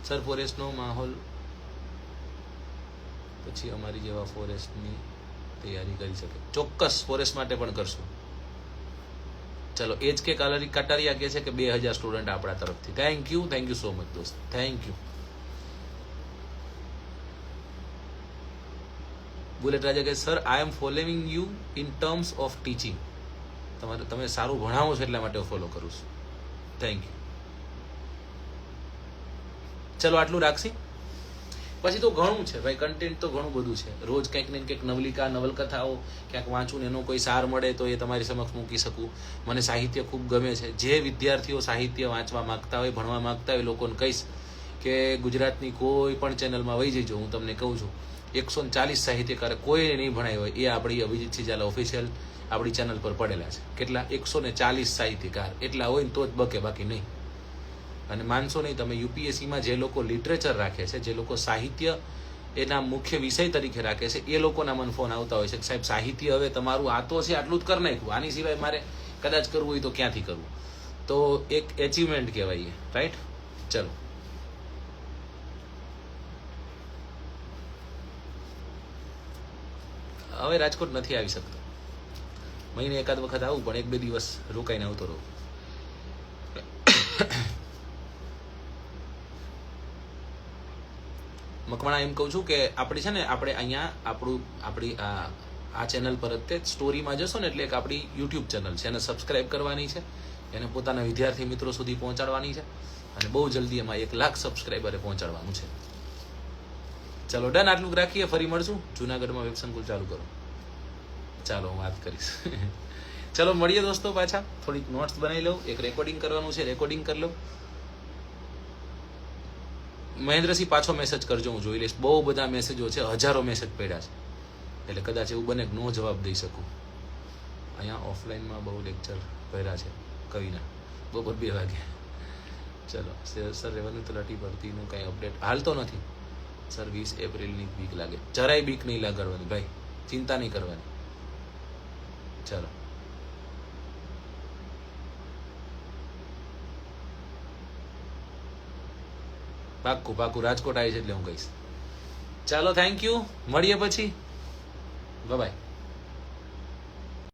સર ફોરેસ્ટનો માહોલ પછી અમારી જેવા ફોરેસ્ટની તૈયારી કરી શકે. ચોક્કસ ફોરેસ્ટ માટે પણ કરશું. ચલો એચ કે કટારિયા કહે છે કે 2000 સ્ટુડન્ટ આપણા તરફથી. થેન્ક યુ સો મચ દોસ્ત, થેન્ક યુ. બુલેટ રાજા કહે sir I am following you in terms of teaching. તમે સારું ભણાવો છો એટલા માટે ફોલો કરું છું. Thank you. ચલો આટલું રાખશી, પછી તો ઘણું છે ભાઈ, કન્ટેન્ટ તો ઘણું બધું છે. રોજ કંઈક ને કંઈક નવલકથાઓ ક્યાંક વાંચું ને એનો કોઈ સાર મળે તો એ તમારી સમક્ષ મૂકી શકું. મને સાહિત્ય ખૂબ ગમે છે. જે વિદ્યાર્થીઓ સાહિત્ય વાંચવા માંગતા હોય, ભણવા માંગતા હોય, લોકોને કહીશ કે ગુજરાતની કોઈ પણ ચેનલમાં વહી જજો. હું તમને કહું છું 140 સાહિત્યકાર કોઈ નહીં ભણાય હોય એ આપણી અભિજીત સિંજાલા ઓફિશિયલ આપણી ચેનલ પર પડેલા છે. કેટલા? 140 સાહિત્યકાર. એટલા હોય ને તો જ બકે, બાકી નહીં. અને માનશો નહીં તમે, યુપીએસસીમાં જે લોકો લિટરેચર રાખે છે, જે લોકો સાહિત્ય એના મુખ્ય વિષય તરીકે રાખે છે, એ લોકોના મને ફોન આવતા હોય છે કે સાહેબ સાહિત્ય હવે તમારું આ તો છે, આટલું જ કરી નાખ્યું, આની સિવાય મારે કદાચ કરવું હોય તો ક્યાંથી કરવું. તો એક એચિવમેન્ટ કહેવાય, રાઈટ. ચલો હવે રાજકોટ નથી આવી શકતો, મહિને એકાદ વખત આવું, પણ 1-2 દિવસ રોકાઈને આવતો રહું. મકવાણા એમ કહું છું કે આપણી છે ને, આપણે અહીંયા આપણી આ ચેનલ પર જ સ્ટોરીમાં જશો ને એટલે એક આપણી યુટ્યુબ ચેનલ છે, એને સબસ્ક્રાઇબ કરવાની છે, એને પોતાના વિદ્યાર્થી મિત્રો સુધી પહોંચાડવાની છે અને બહુ જલ્દી એમાં 1 લાખ સબસ્ક્રાઇબરે પહોંચાડવાનું છે. ચલો ડન, આટલું રાખીએ. ફરી મળશું. જુનાગઢમાં વેબ સંકુલ ચાલુ કરો. ચાલો હું વાત કરીશ. ચલો મળીએ દોસ્તો. પાછા થોડીક નોટ્સ બનાવી લઉં, એક રેકોર્ડિંગ કરવાનું છે, રેકોર્ડિંગ કરી લઉં. મહેન્દ્રસિંહ પાછો મેસેજ કરજો, હું જોઈ લઈશ. બહુ બધા મેસેજો છે, હજારો મેસેજ પડ્યા છે, એટલે કદાચ એવું બને કે નો જવાબ દઈ શકું. અહીંયા ઓફલાઈનમાં બહુ લેક્ચર ભર્યા છે કવિના, બપોર 2 વાગે. ચલો સર રેવન્યુ તલાટી ભરતીનું કંઈ અપડેટ હાલ તો નથી સર. 20 એપ્રિલની બીક લાગે. જરાય બીક નહીં લાગવાની ભાઈ, ચિંતા નહીં કરવાની. ચલો પાક્કું રાજકોટ આવી છે એટલે હું કહીશ. ચાલો થેન્ક યુ, મળીએ પછી. બાય.